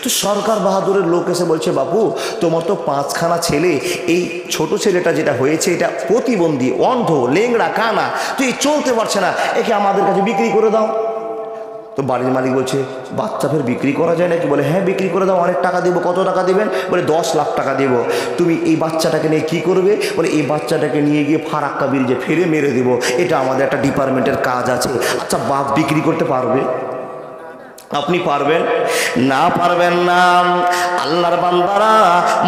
তো সরকার বাহাদুরের লোক এসে বলছে, বাপু তোমার তো 5খানা ছেলে, এই ছোট ছেলেটা যেটা হয়েছে এটা প্রতিবন্ধী, অন্ধ, ল্যাংড়া, কানা, তো এই চলতে পারছে না, একে আমাদের কাছে বিক্রি করে দাও। তো বাড়ির মালিক বলছে, বাচ্চা ফের বিক্রি করা যায় নাকি? বলে হ্যাঁ বিক্রি করে দাও, অনেক টাকা দেবো। কত টাকা দেবেন? বলে 10 লাখ টাকা দেবো। তুমি এই বাচ্চাটাকে নিয়ে কি করবে? বলে এই বাচ্চাটাকে নিয়ে গিয়ে ফারাক্কা ব্রিজে ফেলে মেরে দেবো, এটা আমাদের একটা ডিপার্টমেন্টের কাজ আছে। আচ্ছা বাপ বিক্রি করতে পারবে? আপনি পারবেন? না পারবেন না। আল্লাহর বান্দারা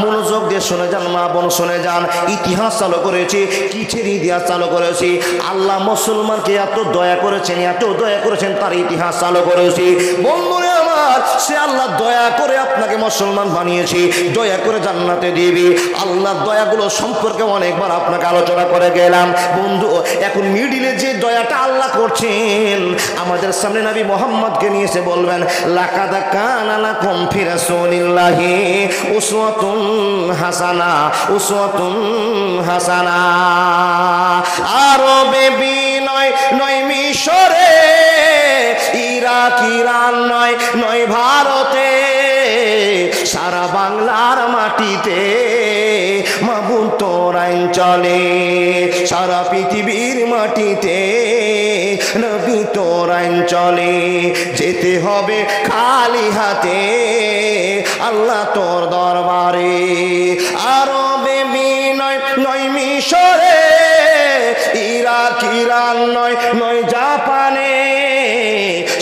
মনোযোগ দিয়ে শুনে যান, মা বোন শুনে যান। ইতিহাস চালু করেছি, কিসের ইতিহাস চালু করেছি? আল্লাহ মুসলমানকে এত দয়া করেছেন, এত দয়া করেছেন, তার ইতিহাস চালু করেছি। বন্ধুরে আমার, সে আল্লাহ দয়া করে আপনাকে মুসলমান বানিয়েছি, দয়া করে জান্নাতে দিবি। আল্লাহর দয়াগুলো সম্পর্কে অনেকবার আপনাকে আলোচনা করে গেলাম। বন্ধু, এখন মিডিলে যে দয়াটা আল্লাহ করছেন, আমাদের সামনে নবী মুহাম্মদকে নিয়ে এসে বলবেন, লাকাদ কানা লাকুম ফি রাসূলিল্লাহি উসওয়াতুন হাসানা, উসওয়াতুন হাসানা। আরবে বিনয় নয়, মিশরে, ইরাক, ইরান নয় ভারতে, সারা বাংলার মাটিতে মাবুদ তোর আইন চলে, সারা পৃথিবীর মাটিতে নবী তোর আইন চলে। যেতে হবে খালি হাতে আল্লাহ তোর দরবারে। আরবে বিনয় নয়, মিশরে, ইরাক, ইরান নয় জাপানে,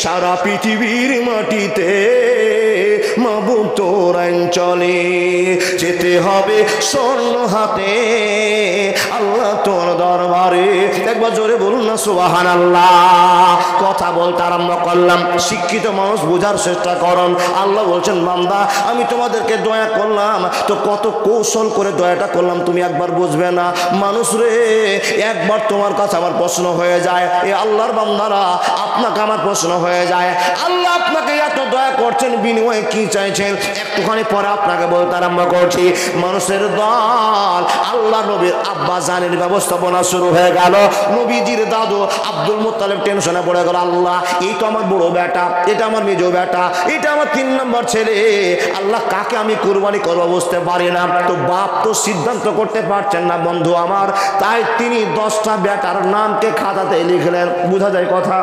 সারা পৃথিবীর মাটিতে মাবুদ তোর আইন চলে। যেতে হবে স্বর্ণ হাতে আল্লাহ তোর দরবারে। একবার জোরে বলুন না সুবহানাল্লাহ। কথা বলতে আরম্ভ করলাম, শিক্ষিত মানুষ বোঝার চেষ্টা করুন। আল্লাহ বলছেন, বান্দা আমি তোমাদেরকে দয়া করলাম, তো কত কৌশল করে দয়াটা করলাম তুমি একবার বুঝবে না। মানুষ রে, একবার তোমার কাছে আমার প্রশ্ন হয়ে যায়, এ আল্লাহর বান্দারা আপনাকে আমার প্রশ্ন হয়ে যায়, আল্লাহ আপনাকে এত দয়া করছেন, বিনিময়ে কি চাইছেন? একটুখানি পরে আপনাকে বলতে আরম্ভ করছি। মানুষের দল, আল্লাহ নবীর আব্বা জানের ব্যবস্থাপনা শুরু হয়ে গেল। নবীজির দাদু আব্দুল মুত্তালিব টেনশনে পড়ে গেল, আল্লাহ এই তো আমার বড় বেটা, এটা আমার মেজো বেটা, এটা আমার 3 নম্বর ছেলে, আল্লাহ কাকে আমি কুরবানি করবো বুঝতে পারি না। তো বাপ তো সিদ্ধান্ত করতে পারছেন না বন্ধু আমার, তাই তিনি 10টা বেটার নামকে খাতাতে লিখলেন। বোঝা যায় কথা?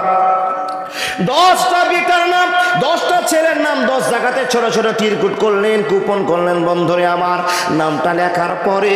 10টা বেটার নাম 10টা ছেলের নাম 10 জায়গাতে ছোট ছোট টিরকুট করলেন, কুপন করলেন। বন্ধুরে আমার, নামটা লেখার পরে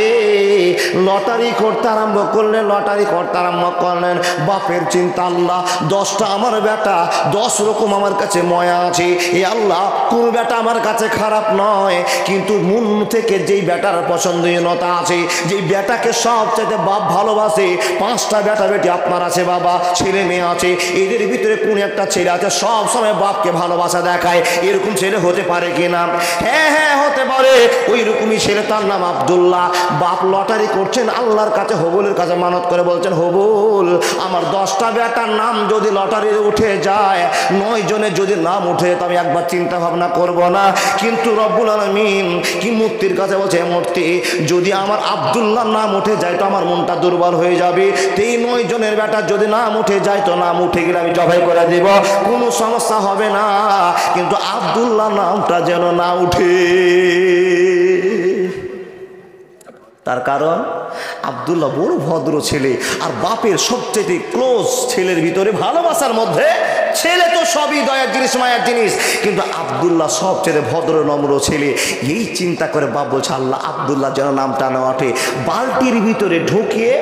লটারি করতে আরম্ভ করলেন, লটারি করতে আরম্ভ করলেন। বাপের চিন্তা, আল্লাহ 10টা আমার বেটা, 10 রকম আমার কাছে ময়া আছে। এ আল্লাহ, কোন বেটা আমার কাছে খারাপ নয়, কিন্তু মন থেকে যেই বেটার পছন্দনীয়তা আছে, যেই বেটাকে সবচেয়ে বাপ ভালোবাসে, 5টা বেটা বেটি আপনার আছে বাবা, ছেলে মেয়ে আছে, এদের ভিতরে কোন একটা ছেলে আছে সব সময় বাপকে ভালোবাসা দেখায়, এরকম ছেলে হতে পারে কিনা? হ্যাঁ হ্যাঁ, হতে পারে। ওই রকমই ছেলে, তার নাম আব্দুল্লাহ। বাপ লটারি করছেন, আল্লাহর কাছে হবুলের কাছে মানত করে বলছেন, হবুল, আমার 10টা বেটার নাম যদি লটারি উঠে যায়, 9 জনের যদি নাম উঠে, তো আমি একবার চিন্তা ভাবনা করব না। কিন্তু রব্বুল আলামিন কি মূর্তির কাছে বলছে, মূর্তি, যদি আমার আব্দুল্লাহর নাম উঠে যায় তো আমার মনটা দুর্বল হয়ে যাবে। এই 9 জনের বেটা যদি নাম উঠে যায়, তো নাম উঠে গেলে আমি জবাই করে দেব, কোনো সমস্যা হবে না, কিন্তু আব্দুল্লাহ নামটা যেন না উঠে। তার কারণ আব্দুল্লাহ বড় ভদ্র ছেলে, আর বাপের সবচেয়ে ক্লোজ ছেলের ভিতরে ভালোবাসার মধ্যে, ছেলে তো সবই দয়ার জিনিস, মায়ার জিনিস, কিন্তু আব্দুল্লাহ সবচেয়ে ভদ্র নম্র ছেলে। এই চিন্তা করে বাপ বলছে, আল্লাহ আব্দুল্লাহ যেন নামটা না ওঠে। বালতির ভিতরে ঢুকিয়ে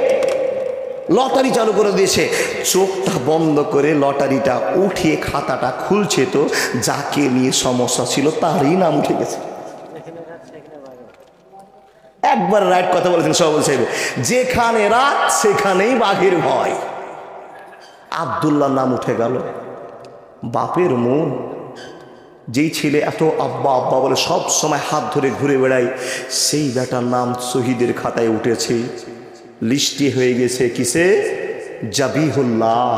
লটারি চালু করে দিয়েছে, চোখটা বন্ধ করে লটারিটা উঠিয়ে খাতাটা খুলছে, তো যাকে নিয়ে সমস্যা ছিল তারই নাম উঠে গেছে। একবার রাইট কথা বলেছেন সব, বলছে যেখানে রাত সেখানেই বাঘের ভয়। আব্দুল্লাহ নাম উঠে গেল। বাপের মন, যেই ছেলে এত আব্বা আব্বা বলে সব সময় হাত ধরে ঘুরে বেড়ায়, সেই বেটার নাম শহীদের খাতায় উঠেছে, লিস্টে হয়ে গেছে কিসে? জাবিহুল্লাহ।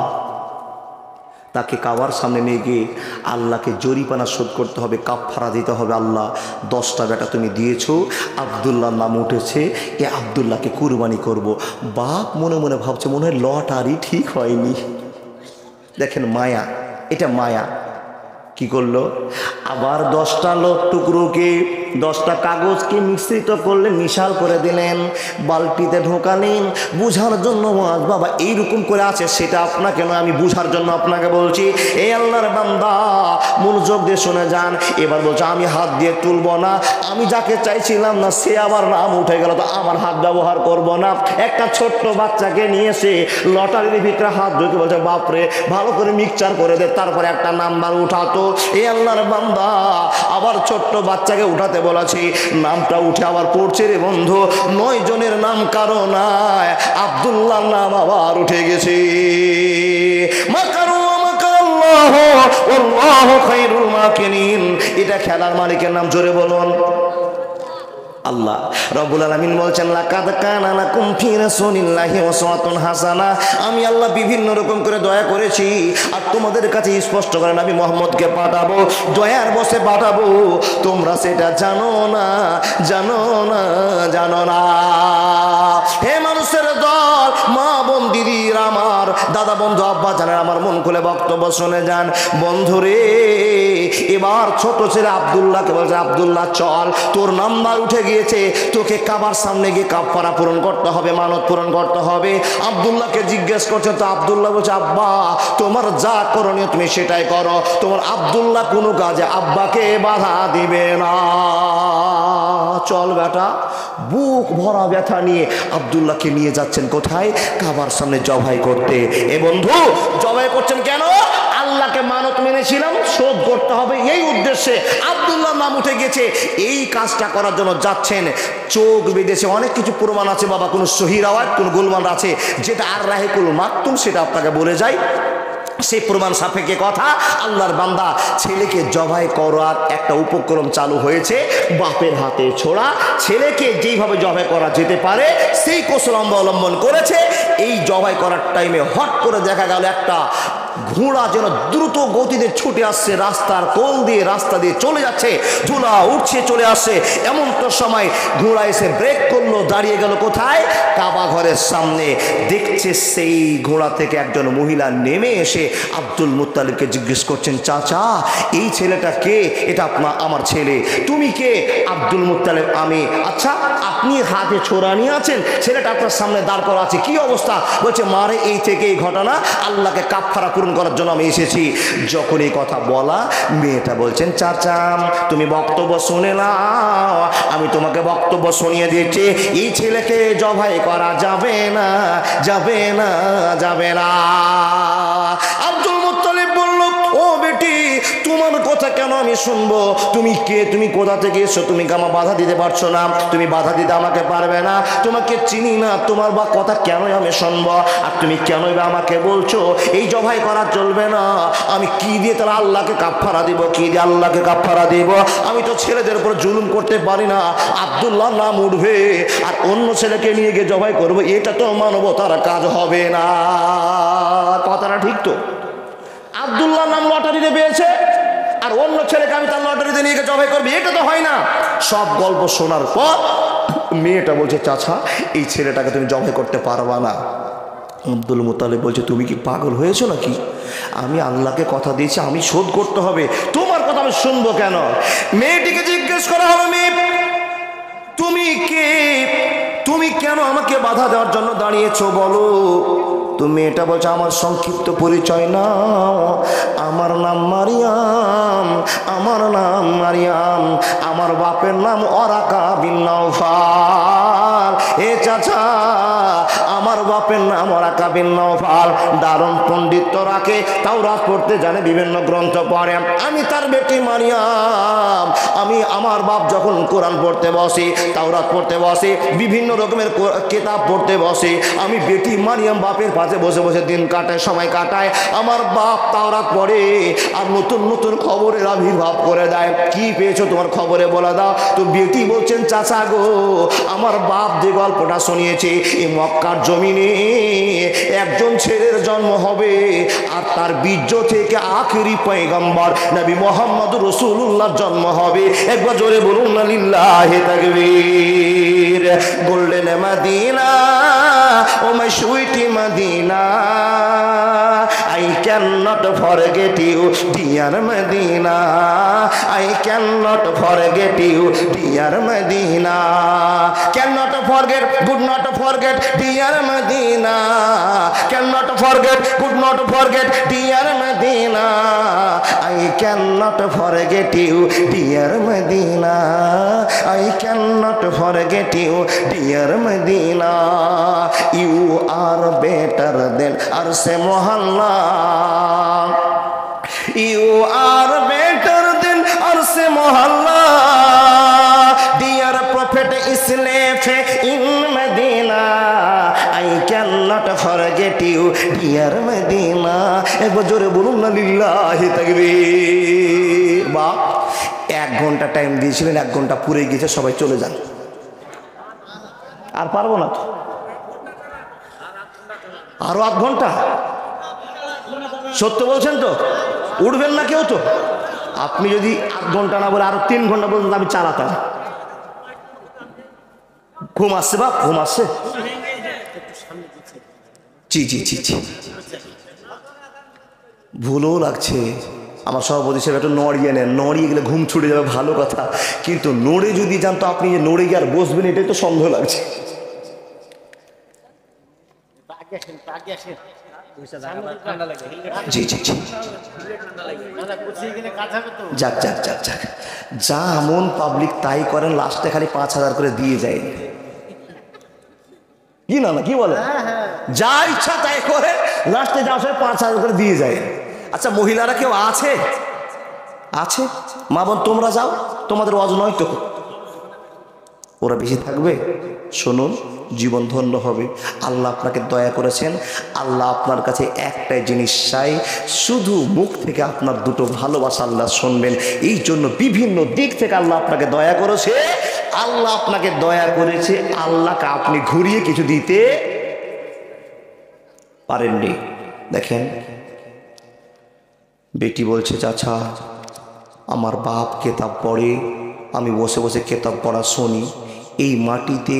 তাকে কাবার সামনে নিয়ে গিয়ে আল্লাহকে জরিপানা শোধ করতে হবে, কাফারা দিতে হবে। আল্লাহ 10টা বেটা তুমি দিয়েছো, আব্দুল্লাহর নাম উঠেছে, এ আব্দুল্লাহকে কুরবানি করব। বাপ মনে মনে ভাবছে, মনে হয় লটারি ঠিক হয়নি। দেখেন মায়া, এটা মায়া। কি করলো? আবার 10টা টুকরোকে, 10টা কাগজকে মিশ্রিত করলেন, মিশাল করে দিলেন, বালতিতে ঢোকালেন। বুঝার জন্য বাবা এইরকম করে আছে, সেটা আপনাকে নয়, আমি বুঝার জন্য আপনাকে বলছি। এই আল্লাহর বান্দা মনোযোগ দিয়ে শুনে যান। এবার বলছে, আমি হাত দিয়ে তুলব না, আমি যাকে চাইছিলাম না সে আবার নাম উঠে গেল, তো আমার হাত ব্যবহার করব না। একটা ছোট্ট বাচ্চাকে নিয়ে এসে লটারির ভিতরে হাত ঢুকে বলছে, বাপরে ভালো করে মিক্সচার করে দে, তারপরে একটা নাম্বার উঠাতো। এই আল্লাহর বান্দা আবার ছোট্ট বাচ্চাকে উঠাতে বলেছি, নামটা উঠে আবার পড়ছে রে বন্ধু, 9 জনের নাম কারো নাই, আব্দুল্লাহর নাম আবার উঠে গেছে। মাকারু মাকাল্লাহ ওয়াল্লাহু খায়রুল মাকিরিন। এটা খেলার মালিকের নাম, জোরে বলুন আল্লাহ। রব্বুল আলামিন বলছেন, লাকাদ কানা লাকুম ফি রাসূলিল্লাহি উসওয়াতুন হাসানা। আমি আল্লাহ বিভিন্ন রকম করে দয়া করেছি, আর তোমাদের কাছে স্পষ্ট করে নবী মুহাম্মদকে পাঠাবো, দয়ার বসে পাঠাবো। তোমরা সেটা জানো না, জানো না, জানো না। হে মানুষের দল, মা বোন দিদির আমার, দাদা বন্ধু আব্বা জানেন, আমার মন খুলে বক্তব্য শুনে যান। বন্ধুরে, এবার ছোট ছেলে আব্দুল্লাহকে বলছে, আব্দুল্লাহ চল, তোর নাম্বার উঠে গিয়েছে, তোকে কাবার সামনে গিয়ে কাফারা পূরণ করতে হবে, মানত পূরণ করতে হবে। আব্দুল্লাহকে জিজ্ঞেস করছে, তো আব্দুল্লাহ বলছে, আব্বা তোমার যা করণীয় তুমি সেটাই করো। তোমার আব্দুল্লাহ কোনো কাজে আব্বাকে বাধা দিবে না। চল বেটা। বুক ভরা ব্যথা নিয়ে আব্দুল্লাহকে নিয়ে যাচ্ছেন কোথায়? কাবার সামনে জবাই করতে। এ বন্ধু, জবাই করছেন কেন? আল্লাহকে মানত মেনেছিলাম, শোধ করতে হবে, এই উদ্দেশ্যে আব্দুল্লাহ নাম উঠে গেছে, এই কাজটা করার জন্য যাচ্ছেন। চোখ বেঁধেছে, অনেক কিছু প্রমাণ আছে বাবা, কোনো সহি রাওয়াত, কোনো গোলমাল আছে, যেটা আর রাহিকুল মাকতুম, সেটা আপনাকে বলে যাই। সেই প্রমাণ সাপেক্ষে কথা, আল্লাহর বান্দা ছেলেকে জবাই করার একটা উপক্রম চালু হয়েছে, বাপের হাতে ছোড়া। ছেলেকে যেইভাবে জবাই করা যেতে পারে সেই কৌশল অবলম্বন করেছে। এই জবাই করার টাইমে হট করে দেখা গেল একটা ঘোড়া যেন দ্রুত গতিতে ছুটে আসছে, রাস্তার কোল দিয়ে, রাস্তা দিয়ে চলে যাচ্ছে, ধুলা উঠছে, চলে আসছে। এমন তো সময় ঘোড়া এসে ব্রেক করলো, দাঁড়িয়ে গেল কোথায়? কাবা ঘরের সামনে। দেখছে সেই ঘোড়া থেকে একজন মহিলা নেমে এসে আব্দুল মুত্তালিবকে জিজ্ঞেস করছেন, চাচা এই ছেলেটা কে? এটা আমার ছেলে। তুমি কে? আব্দুল মুত্তালিব আমি। আচ্ছা, আপনি হাতে ছোরা নিয়ে আছেন, ছেলেটা আপনার সামনে দাঁড় করা আছে, কি অবস্থা? বলছে, মারে এই থেকে এই ঘটনা, আল্লাহকে কাফারা পূরণ করার জন্য আমি এসেছি। যখন এই কথা বলা, মেয়েটা বলছেন চাচা তুমি বক্তব্য শুনে নাও, আমি তোমাকে বক্তব্য শুনিয়ে দিচ্ছি। এই ছেলেকে জবাই করা যাবে না, যাবে না, যাবে না। আব্দুল মুত্তালিব বলল, ও বেটি তোমার কথা কেন আমি শুনবো? তুমি কে? তুমি কোথা থেকে এসো? তুমি কি আমার বাধা দিতে পারছো না? তুমি বাধা দিতে আমাকে পারবে না। তোমাকে চিনি না, তোমার বা কথা কেন আমি শুনবো? আর তুমি কেনই বা আমাকে বলছো এই জবাই করা চলবে না? আমি কি দিয়ে তাহলে আল্লাহকে কাফারা দিব? কি দিয়ে আল্লাহকে কাফারা দিব? আমি তো ছেলেদের উপর জুলুম করতে পারি না। আব্দুল্লাহ নাম উঠবে আর অন্য ছেলেকে নিয়ে গিয়ে জবাই করবো, এটা তো মানবতার কাজ হবে না। কথাটা ঠিক তো? আব্দুল্লাহ নাম লটারিতে পেয়েছে আর অন্য ছেলেকে আমি তার লটারিতে নিয়ে গিয়ে জবাই করবো, এটা তো হয় না। সব গল্প শোনার পর মেয়েটা বলছে চাচা এই ছেলেটাকে তুমি জবাই করতে পারবা না। আব্দুল মুত্তালিব বলছে তুমি কি পাগল হয়েছো নাকি? আমি আল্লাহকে কথা দিয়েছি, আমি শোধ করতে হবে, তোমার কথা আমি শুনবো কেন? মেয়েটিকে জিজ্ঞেস করা হলো, মেয়ে তুমি কে? তুমি কেন আমাকে বাধা দেওয়ার জন্য দাঁড়িয়েছো বলো? তুমি এটা বলছো আমার সংক্ষিপ্ত পরিচয় নাও। আমার নাম মারিয়াম, আমার নাম মারিয়াম, আমার বাপের নাম ওরাকা বিন নওফাল। এ চাচা আমার বাপের নাম ওরাকা বিন নওফাল, দারুণ পণ্ডিত্য রাখে, তাওরাত পড়তে জানে, বিভিন্ন গ্রন্থ পড়ে। আমি তার বেটি মারিয়াম। আমি আমার বাপ যখন কোরআন পড়তে বসে, তাওরাত পড়তে বসে, বিভিন্ন রকমের কিতাব পড়তে বসে, আমি বেটি মারিয়াম বাপের পাশে বসে বসে দিন কাটায়, সময় কাটায়। আমার বাপ তাওরাত পড়ে আর নতুন নতুন খবরের আবির্ভাব করে দেয়। কি পেয়েছো তোমার খবরে বলে দাও। তো বেটি বলছেন চাচা গো আমার বাপ যে গল্পটা শুনিয়েছে, এই মক্কার জমিনে একজন ছেলের জন্ম হবে আর তার বীর্য থেকে আখেরি পয়গম্বর নবী মুহাম্মদ রাসূলুল্লাহর জন্ম হবে। একবার জোরে বলুন না লিল্লাহি তাকবীর। Golden Medina oh my sweetie Medina, I cannot forget you dear Medina, I cannot forget you dear Medina, cannot forget, could not forget dear Medina, cannot forget, could not forget dear Medina, I cannot forget you dear Medina, I cannot forget you dear Medina, you are better than Arse Mohalla, you are better than Arse Mohalla, dear Prophet Islam in Medina, I cannot forget you dear Medina. একবার জোরে বলুন না লিল্লাহি তাকবীর। বা 1 ঘন্টা time দিয়েছিলেন, 1 ঘন্টা পুরে গিয়েছে, সবাই চলে যান। আর পারবো না তো, আরো 8 ঘন্টা। সত্য বলছেন তো? উঠবেন না কেউ তো? আপনি যদি 8 ঘন্টা না বলে আরো 3 ঘন্টা পর্যন্ত আমি চালাতাম। ঘুম আসছে বাপ, ঘুম আসছে? জি জি জি জি, ভুলও লাগছে। আমার সভাপতি সাহেব একটু নড়িয়ে নেন, নড়িয়ে গেলে ঘুম ছুটে যাবে, ভালো কথা। কিন্তু নড়ে যদি যান তো আপনি যে নড়ে গিয়ে আর বসবেন এটাই তো সন্দেহ লাগছে। জি জি জি, যাক যাক যাক যাক, যা এমন পাবলিক তাই করেন, লাস্টে খালি 5000 করে দিয়ে যায়। কি না না কি বলে, যা ইচ্ছা তাই করে, লাস্টে যা 5000 করে দিয়ে যায়। আচ্ছা মহিলারা কেউ আছে? আছে? মা বোন তোমরা যাও, তোমাদের ওয়াজ নয় তো, ওরা বেশি থাকবে। শুনুন, জীবন ধন্য হবে। আল্লাহ আপনাকে দয়া করেছেন। আল্লাহ আপনার কাছে একটাই জিনিস চাই, শুধু মুখ থেকে আপনার দুটো ভালোবাসা আল্লাহ শুনবেন। এই জন্য বিভিন্ন দিক থেকে আল্লাহ আপনাকে দয়া করেছে। আল্লাহ আপনাকে দয়া করেছে, আল্লাহকে আপনি ঘুরিয়ে কিছু দিতে পারেননি। দেখেন বেটি বলছে চাচা আমার বাপ কেতাব পড়ে, আমি বসে বসে কেতাব পড়া শুনি। এই মাটিতে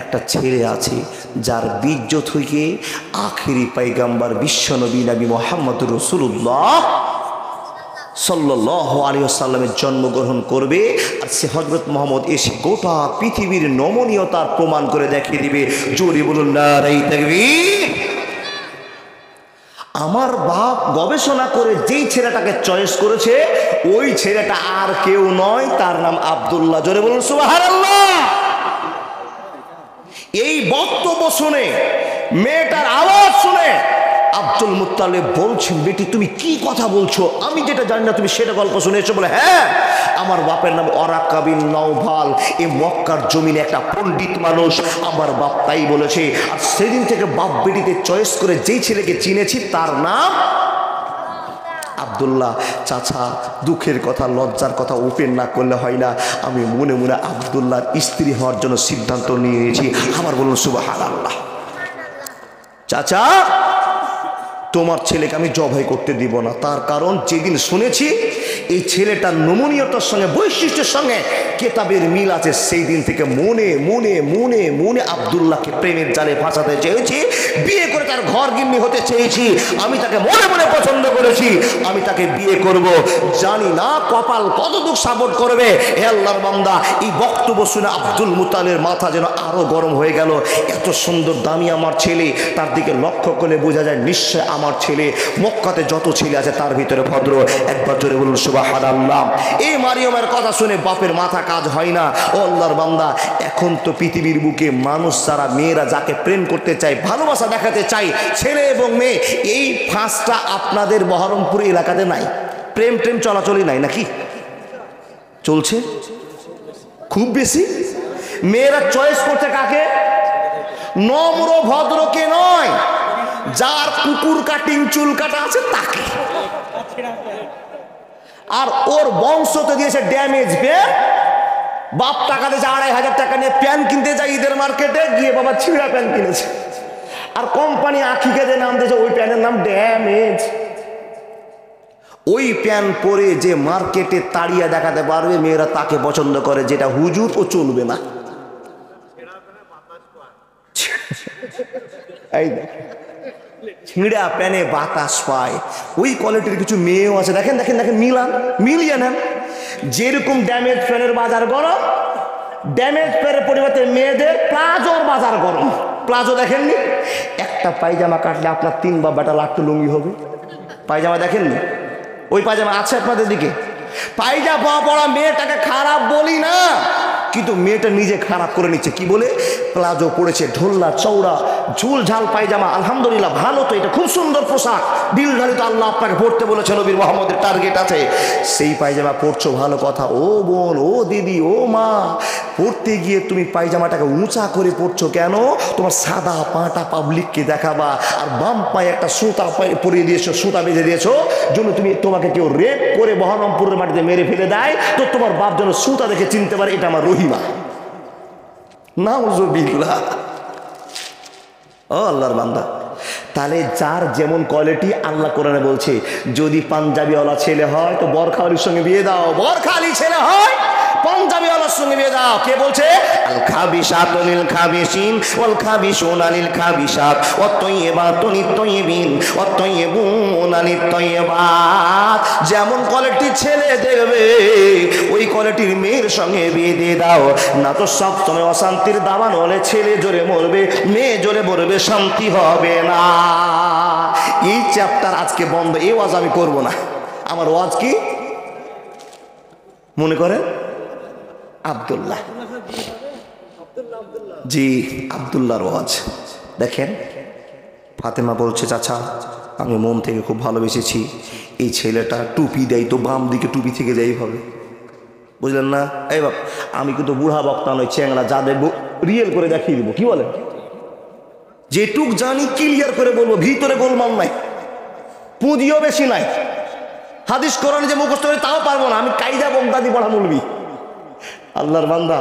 একটা ছেলে আছে যার বীর্য থেকে আখেরি পয়গম্বর বিশ্বনবী নবী মুহাম্মদ রাসূলুল্লাহ সাল্লাল্লাহু আলাইহি ওয়াসাল্লামের জন্মগ্রহণ করবে। আর সে হযরত মুহাম্মদ এসে গোটা পৃথিবীর নমনীয়তার প্রমাণ করে দেখিয়ে দিবে। জোরে বলুন নারে তাকবীর। আমার বাপ গবেষণা করে যেই ছেলেটাকে চয়েস করেছে ওই ছেলেটা আর কেউ নয়, তার নাম আব্দুল্লাহ। জোরে বলুন সুবহানাল্লাহ। এই বক্তব্য শুনে, মেয়েটার আওয়াজ শুনে আব্দুল মুত্তালিব বলছেন, বেটি তুমি কি কথা বলছো? আমি যেটা জানি না তুমি সেটা গল্প শুনেছো? বলে হ্যাঁ, আমার বাপের নাম ওরাকা বিন নাওফাল, এই মক্কার জমিনে একটা পণ্ডিত মানুষ, আমার বাপ তাই বলেছে। আর সেদিন থেকে বাপ বেটিতে চয়েস করে যেই ছেলেকে চিনেছি তার নাম আব্দুল্লাহ। চাচা, দুঃখের কথা, লজ্জার কথা ওপেন না করলে হয় না। আমি মনে মনে আব্দুল্লাহর স্ত্রী হওয়ার জন্য সিদ্ধান্ত নিয়ে নিয়েছি। আমার বলুন সুবহানাল্লাহ। চাচা, তোমার ছেলেকে আমি জবাই করতে দিব না। তার কারণ যেদিন শুনেছি এই ছেলেটার নমনীয়তার সঙ্গে, বৈশিষ্ট্যের সঙ্গে কেতাবের মিল আছে, সেই দিন থেকে মনে মনে মনে মনে আব্দুল্লাহকে প্রেমের জালে ফাঁসাতে চেয়েছি, বিয়ে করে তার ঘর গিন্নি হতে চেয়েছি। আমি তাকে মনে মনে পছন্দ করেছি, আমি তাকে বিয়ে করব। জানি না কপাল কতটুকু সাপোর্ট করবে। হে আল্লাহর বান্দা, এই বক্তব্য শুনে আব্দুল মুত্তালিবের মাথা যেন আরো গরম হয়ে গেল। এত সুন্দর দামি আমার ছেলে, তার দিকে লক্ষ্য করলে বোঝা যায় নিশ্চয় আমার ছেলে। মক্কাতে যত ছেলে আছে তার ভিতরে ভদ্র। একবার জোরে বলুন সুবহানাল্লাহ। এই মারিয়মের কথা শুনে বাপের মাথা কাজ হয় না। ও আল্লাহর বান্দা, এখন তো পৃথিবীর বুকে মানুষ যারা, মেয়েরা যাকে প্রেম করতে চায়, ভালোবাসা দেখাতে চায়, ছেলে এবং মেয়ে, এই ফাঁসটা আপনাদের বহরমপুর এলাকাতে নাই। প্রেম প্রেম চলাচলই নাই নাকি? চলছে খুব বেশি। মেয়েরা চয়েস করতে কাকে? নম্র ভদ্রকে নয়, যার কুকুর কাটিং চুল কাটা আছে তাকে। আর ওর বংশতে দিয়েছে ড্যামেজ প্যান্ট। বাপ টাকা দিয়েছে 2500 টাকা নিয়ে প্যান্ট কিনতে যায় ঈদের মার্কেটে, গিয়ে বাবা ছিঁড়া প্যান্ট কিনেছে। আর কোম্পানি আখিকে যে নাম দিয়েছে ওই প্যান্টের নাম ড্যামেজ। ওই প্যান্ট পরে যে মার্কেটে তাড়িয়ে দেখাতে পারবে, মেয়েরা তাকে পছন্দ করে। যেটা হুজুর ও চলবে না। এই ছিঁড়া প্যানে বাতাস পায়, ওই কোয়ালিটির কিছু মেয়েও আছে। দেখেন দেখেন দেখেন, মিলিয়ে নেন। যেরকম ড্যামেজ প্যানের বাজার গরম, ড্যামেজ প্যানের পরিবর্তে মেয়েদের প্লাজোর বাজার গরম। প্লাজো দেখেননি? একটা পায়জামা কাটলে আপনার 3 বা বেটা লাখ লুঙ্গি হবে। পায়জামা দেখেননি? ওই পায়জামা আছে আপনাদের দিকে? পায়জামা পরা মেয়েটাকে খারাপ বলি না, কিন্তু মেয়েটা নিজে খারাপ করে নিচ্ছে। কি বলে? প্লাজো পড়েছে, ঢোল্লা চৌড়া ঝুল ঝাল পায়জামা। আলহামদুলিল্লাহ, ভালো তো, এটা খুব সুন্দর পোশাক। দিল ঢালি তো আল্লাহ আপনাকে পড়তে বলেছে, নবীর মোহাম্মদের টার্গেট আছে। সেই পায়জামা পড়ছো, ভালো কথা। ও বোন, ও দিদি, ও মা, পড়তে গিয়ে তুমি পায়জামাটাকে উঁচা করে পড়ছো কেন? তোমার সাদা পাটা পাবলিককে দেখাবা। আর বাম পায়ে একটা সুতা পরিয়ে দিয়েছো, সুতা বেঁধে দিয়েছো, জন্য তোমাকে কেউ রেপ করে বহরমপুরের মাটিতে মেরে ফেলে দেয়, তো তোমার বাপ যেন সুতা দেখে চিনতে পারে এটা আমার রহিমা। নাউজুবিল্লাহ। ও আল্লাহর বান্দা, তাহলে যার যেমন কোয়ালিটি, আল্লাহ কোরআনে বলছে, যদি পাঞ্জাবিওয়ালা ছেলে হয় তো বরখালির সঙ্গে বিয়ে দাও, বরখালি ছেলে হয় পাঞ্জাবিওয়ালার সঙ্গে বিয়ে দাও। কে বলছে? আল খাবিসাতু লিল খাবিসিন ওয়াল খাবিসুনা লিল খাবিসাত ওয়াত তাইয়্যিবাতু লিত তাইয়্যিবিন ওয়াত তাইয়্যিবুনা লিত তাইয়্যিবাত। যেমন কোয়ালিটির ছেলে দেখবে, ওই কোয়ালিটির মেয়ের সঙ্গে বিয়ে দিয়ে দাও, না তো সব সময় অশান্তির দাবান হলে ছেলে জোরে মরবে, মেয়ে জোরে মরবে, শান্তি হবে না। এই চ্যাপ্টার আজকে বন্ধ। এই ওয়াজ আমি করব না। আমার ওয়াজ কি মনে করেন? আব্দুল্লাহ, জি আব্দুল্লাহর ওয়াজ। দেখেন, ফাতেমা বলছে, চাচা আমি মন থেকে খুব ভালোবেসেছি। এই ছেলেটা টুপি দেয় তো বাম দিকে টুপি থেকে যাই হবে, বুঝলেন না? এই বাপ, আমি কিন্তু বুড়া বক্তা নয়, চ্যাংড়া, যা দেখবো রিয়েল করে দেখিয়ে দিব। কি বলেন? যেটুক জানি ক্লিয়ার করে বলবো, ভিতরে গোলমাল নাই, পুঁজিও বেশি নাই। হাদিস কোরআন যে মুখস্থ করে তাও পারবো না, আমি কায়দা বগদাদি পড়া বলবি। আল্লাহর বান্দা,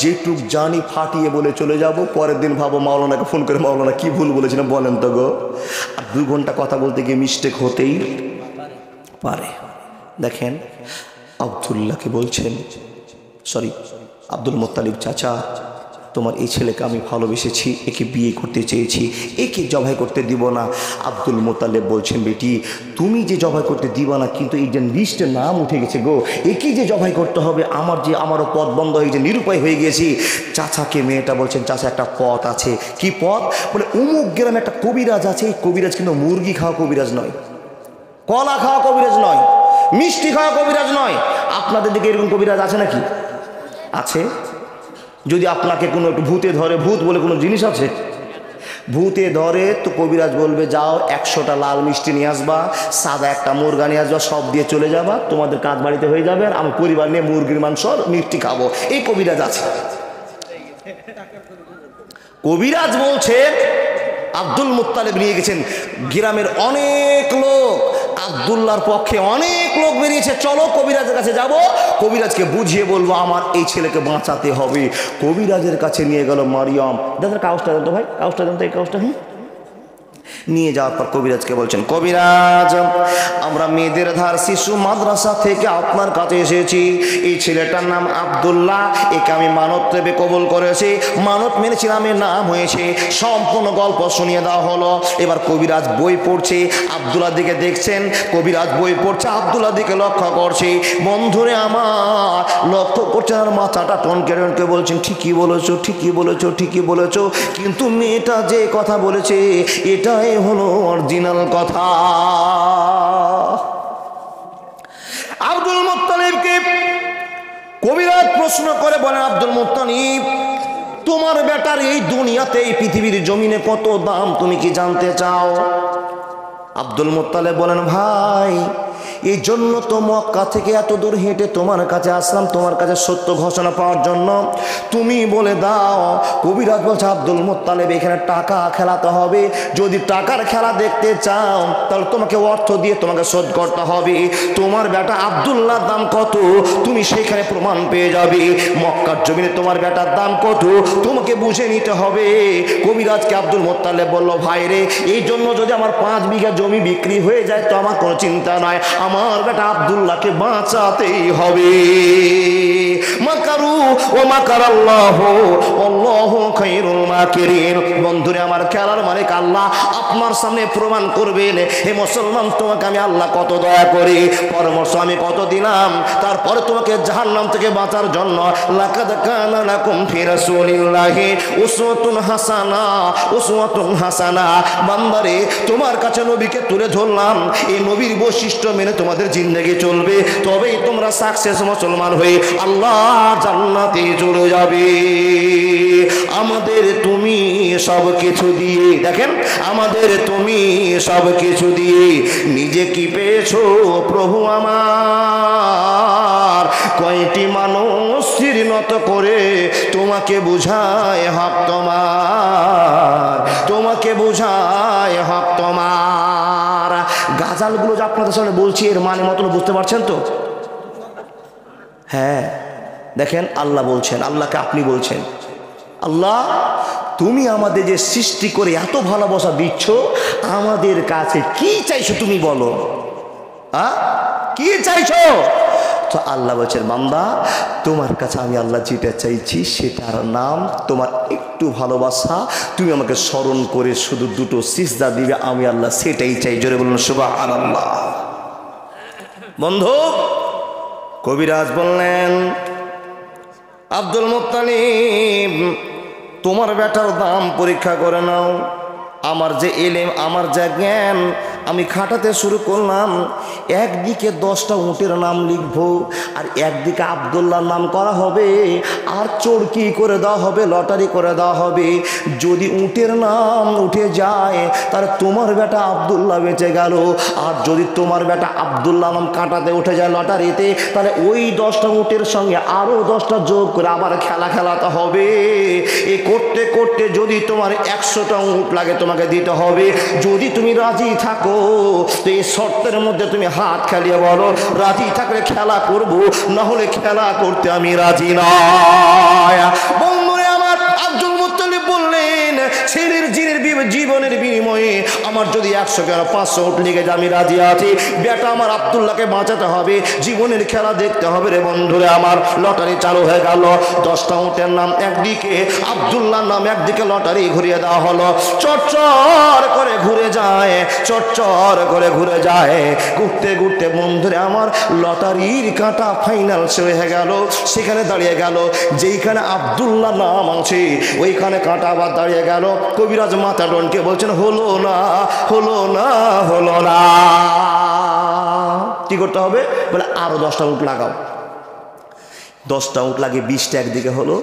যেটুক জানি ফাটিয়ে বলে চলে যাব, পরের দিন ভাবো মাওলানাকে ফোন করে, মাওলানা কি ভুল বলেছিলাম বলেন তো গো। আর 2 ঘন্টা কথা বলতে গিয়ে মিস্টেক হতেই পারে। দেখেন, আব্দুল্লাহকে বলছেন, সরি আব্দুল মুত্তালিব, চাচা তোমার এই ছেলেকে আমি ভালোবেসেছি, একে বিয়ে করতে চেয়েছি, একে জবাই করতে দিব না। আব্দুল মোতালেব বলছেন, বেটি তুমি যে জবাই করতে দিবা না, কিন্তু এই যে লিস্টে নাম উঠে গেছে গো, একে যে জবাই করতে হবে, আমারও পথ বন্ধ হয়ে গেছে, নিরুপায় হয়ে গেছি। চাচাকে মেয়েটা বলছেন, চাচা একটা পথ আছে। কি পথ? বলে অমুক গ্রামে একটা কবিরাজ আছে, এই কবিরাজ কিন্তু মুরগি খাওয়া কবিরাজ নয়, কলা খাওয়া কবিরাজ নয়, মিষ্টি খাওয়া কবিরাজ নয়। আপনাদের দিকে এরকম কবিরাজ আছে নাকি? আছে? যদি আপনাকে কোনো একটু ভূতে ধরে, ভূত বলে কোনো জিনিস আছে? ভূতে ধরে তো কবিরাজ বলবে, যাও 100টা লাল মিষ্টি নিয়ে আসবা, সাদা একটা মুরগা নিয়ে আসবা, সব দিয়ে চলে যাবা, তোমাদের কাজ বাড়িতে হয়ে যাবে, আর আমার পরিবার নিয়ে মুরগির মাংস মিষ্টি খাবো। এই কবিরাজ আছে। কবিরাজ বলছে আব্দুল মুত্তালিব নিয়ে গেছেন, গ্রামের অনেক লোক, আব্দুল্লাহর পক্ষে অনেক লোক বেরিয়েছে, চলো কবিরাজের কাছে যাব, কবিরাজকে বুঝিয়ে বলবো আমার এই ছেলেকে বাঁচাতে হবে। কবিরাজের কাছে নিয়ে গেল মারিয়াম। দাদা কাগজটা দেন তো ভাই, কাগজটা দেন তো, এই কাগজটা। নিয়ে যাওয়ার পর কবিরাজকে বলছেন, কবিরাজ আমরা মেয়েদের ধার শিশু মাদ্রাসা থেকে আপনার কাছে এসেছি, এই ছেলেটার নাম আব্দুল্লাহ, একে আমি মানত দেবে কবুল করেছি, মানত মেনেছিলাম, এর নাম হয়েছে। সম্পূর্ণ গল্প শুনিয়ে দেওয়া হলো। এবার কবিরাজ বই পড়ছে, আব্দুল্লাহ দিকে দেখছেন, কবিরাজ বই পড়ছে, আব্দুল্লাহ দিকে লক্ষ্য করছে। বন্ধুরে আমার লক্ষ্য করছেন আর মাথাটা টনকে টনকে বলছেন, ঠিকই বলেছো, ঠিকই বলেছো, ঠিকই বলেছো, কিন্তু মেয়েটা যে কথা বলেছে এটা হলো অরিজিনাল কথা। আব্দুল মুত্তালিবকে কবিরাজ প্রশ্ন করে বলেন, আব্দুল মুত্তালিব তোমার বেটার এই দুনিয়াতে, এই পৃথিবীর জমিনে কত দাম তুমি কি জানতে চাও? আব্দুল মুত্তালিব বলেন, ভাই এই জন্য তো মক্কা থেকে এত দূর হেঁটে তোমার কাছে আসলাম, তোমার কাছে সত্য ঘোষণা পাওয়ার জন্য, তুমি বলে দাও। কবিরাজ বলছে, আব্দুল মুত্তালিব এখানে টাকা খেলাতে হবে, যদি টাকার খেলা দেখতে চাও তাহলে তোমাকে অর্থ দিয়ে তোমাকে শোধ করতে হবে। তোমার বেটা আব্দুল্লাহর দাম কত তুমি সেখানে প্রমাণ পেয়ে যাবে, মক্কার জমিনে তোমার বেটার দাম কত তোমাকে বুঝে নিতে হবে। কবিরাজকে আব্দুল মুত্তালিব বলল, ভাই রে এই জন্য যদি আমার 5 বিঘা জমি বিক্রি হয়ে যায় তো আমার কোনো চিন্তা নাই, আমার বেটা আব্দুল্লাহকে বাঁচাতেই হবে। মাকারু ও মাকারাল্লাহ আল্লাহু খায়রুল মাকিরিন। বন্ধুরে আমার, খেলার মালিক আল্লাহ আপনার সামনে প্রমাণ করবেন, হে মুসলমান তোমাকে আমি আল্লাহ কত দয়া করি, পরামর্শ আমি কত দিলাম, তারপরে তোমাকে জাহান্নাম থেকে বাঁচার জন্য লাকাদ কানা লাকুম ফি রাসূলিল্লাহি উসওয়াতুন হাসানা, উসওয়াতুন হাসানা। বান্দারে তোমার কাছে নবীকে তুলে ধরলাম, এই নবীর বৈশিষ্ট্য মেনে তোমাদের জিন্দেগি চলবে, তবেই তোমরা সাকসেস মুসলমান হয়ে আল্লাহ জান্নাতে চলে যাবে। আমাদের তুমি সব কিছু দিয়ে, দেখেন আমাদের তুমি সব কিছু দিয়ে নিজে কি পেয়েছো প্রভু আমার, কয়টি মানুষ নত করে তোমাকে বুঝায় হক তোমার, তোমাকে বুঝায় হক তোমার। গাজালগুলো যে আপনাদের সামনে বলছি এর মানে মতন বুঝতে পারছেন তো? হ্যাঁ দেখেন আল্লাহ বলছেন, আল্লাহকে আপনি বলছেন, আল্লাহ তুমি আমাদের যে সৃষ্টি করে এত ভালোবাসা দিচ্ছ, আমাদের কাছে কি চাইছো তুমি বলো, কি চাইছো? তো আল্লাহ বলছেন, বান্দা তোমার কাছে আমি আল্লাহ যেটা চাইছি সেটার নাম তোমার একটু ভালোবাসা, তুমি আমাকে স্মরণ করে শুধু 2টো সিজদা দিবে, আমি আল্লাহ সেটাই চাই। জোরে বলুন সুবহানাল্লাহ। বন্ধু কবিরাজ বললেন, আব্দুল মুত্তালিব তোমার বেটার দাম পরীক্ষা করে নাও। আমার যে এলেম, আমার যে জ্ঞান আমি খাটাতে শুরু করলাম, একদিকে 10টা উটের নাম লিখবো, আর একদিকে আব্দুল্লাহর নাম করা হবে, আর চোরকি করে দেওয়া হবে, লটারি করে দেওয়া হবে। যদি উটের নাম উঠে যায় তাহলে তোমার বেটা আব্দুল্লাহ বেঁচে গেল, আর যদি তোমার বেটা আব্দুল্লাহ নাম কাটাতে উঠে যায় লটারিতে, তাহলে ওই 10টা উটের সঙ্গে আরও 10টা যোগ করে আবার খেলা খেলাতে হবে। এ করতে করতে যদি তোমার 100টা উট লাগে তোমাকে দিতে হবে। যদি তুমি রাজি থাকো তো এই শর্তের মধ্যে তুমি হাত খেলিয়ে বলো, রাজি থাকলে খেলা করব, না হলে খেলা করতে আমি রাজি নয়। বন্ধুরে আমার, আব্দুল মুত্তালিব বললেন, ছেলের জিনের জীবনের বিনিময়ে আমার যদি 100 কেন 500 উট লেগে যায় আমি রাজি আছি। বেটা আমার আব্দুল্লাহকে বাঁচাতে হবে, জীবনের খেলা দেখতে হবে রে বন্ধুরে আমার। লটারি চালু হয়ে গেল, 10টা উটের নাম একদিকে, আব্দুল্লাহর নাম একদিকে, লটারি ঘুরিয়ে দেওয়া হলো। চটচর করে ঘুরে যায়, চটচর করে ঘুরে যায়, ঘুরতে ঘুরতে বন্ধুরে আমার লটারির কাঁটা ফাইনাল হয়ে গেল। সেখানে দাঁড়িয়ে গেল যেইখানে আব্দুল্লাহ নাম আছে, ওইখানে কাঁটা আবার দাঁড়িয়ে গেল। কবিরাজ মাথা ডনকে বলছেন হলো না, হলো না, হলো না। কি করতে হবে? বলে আরো 10টা উট লাগাও। 10টা উট লাগিয়ে 20টা একদিকে হলো,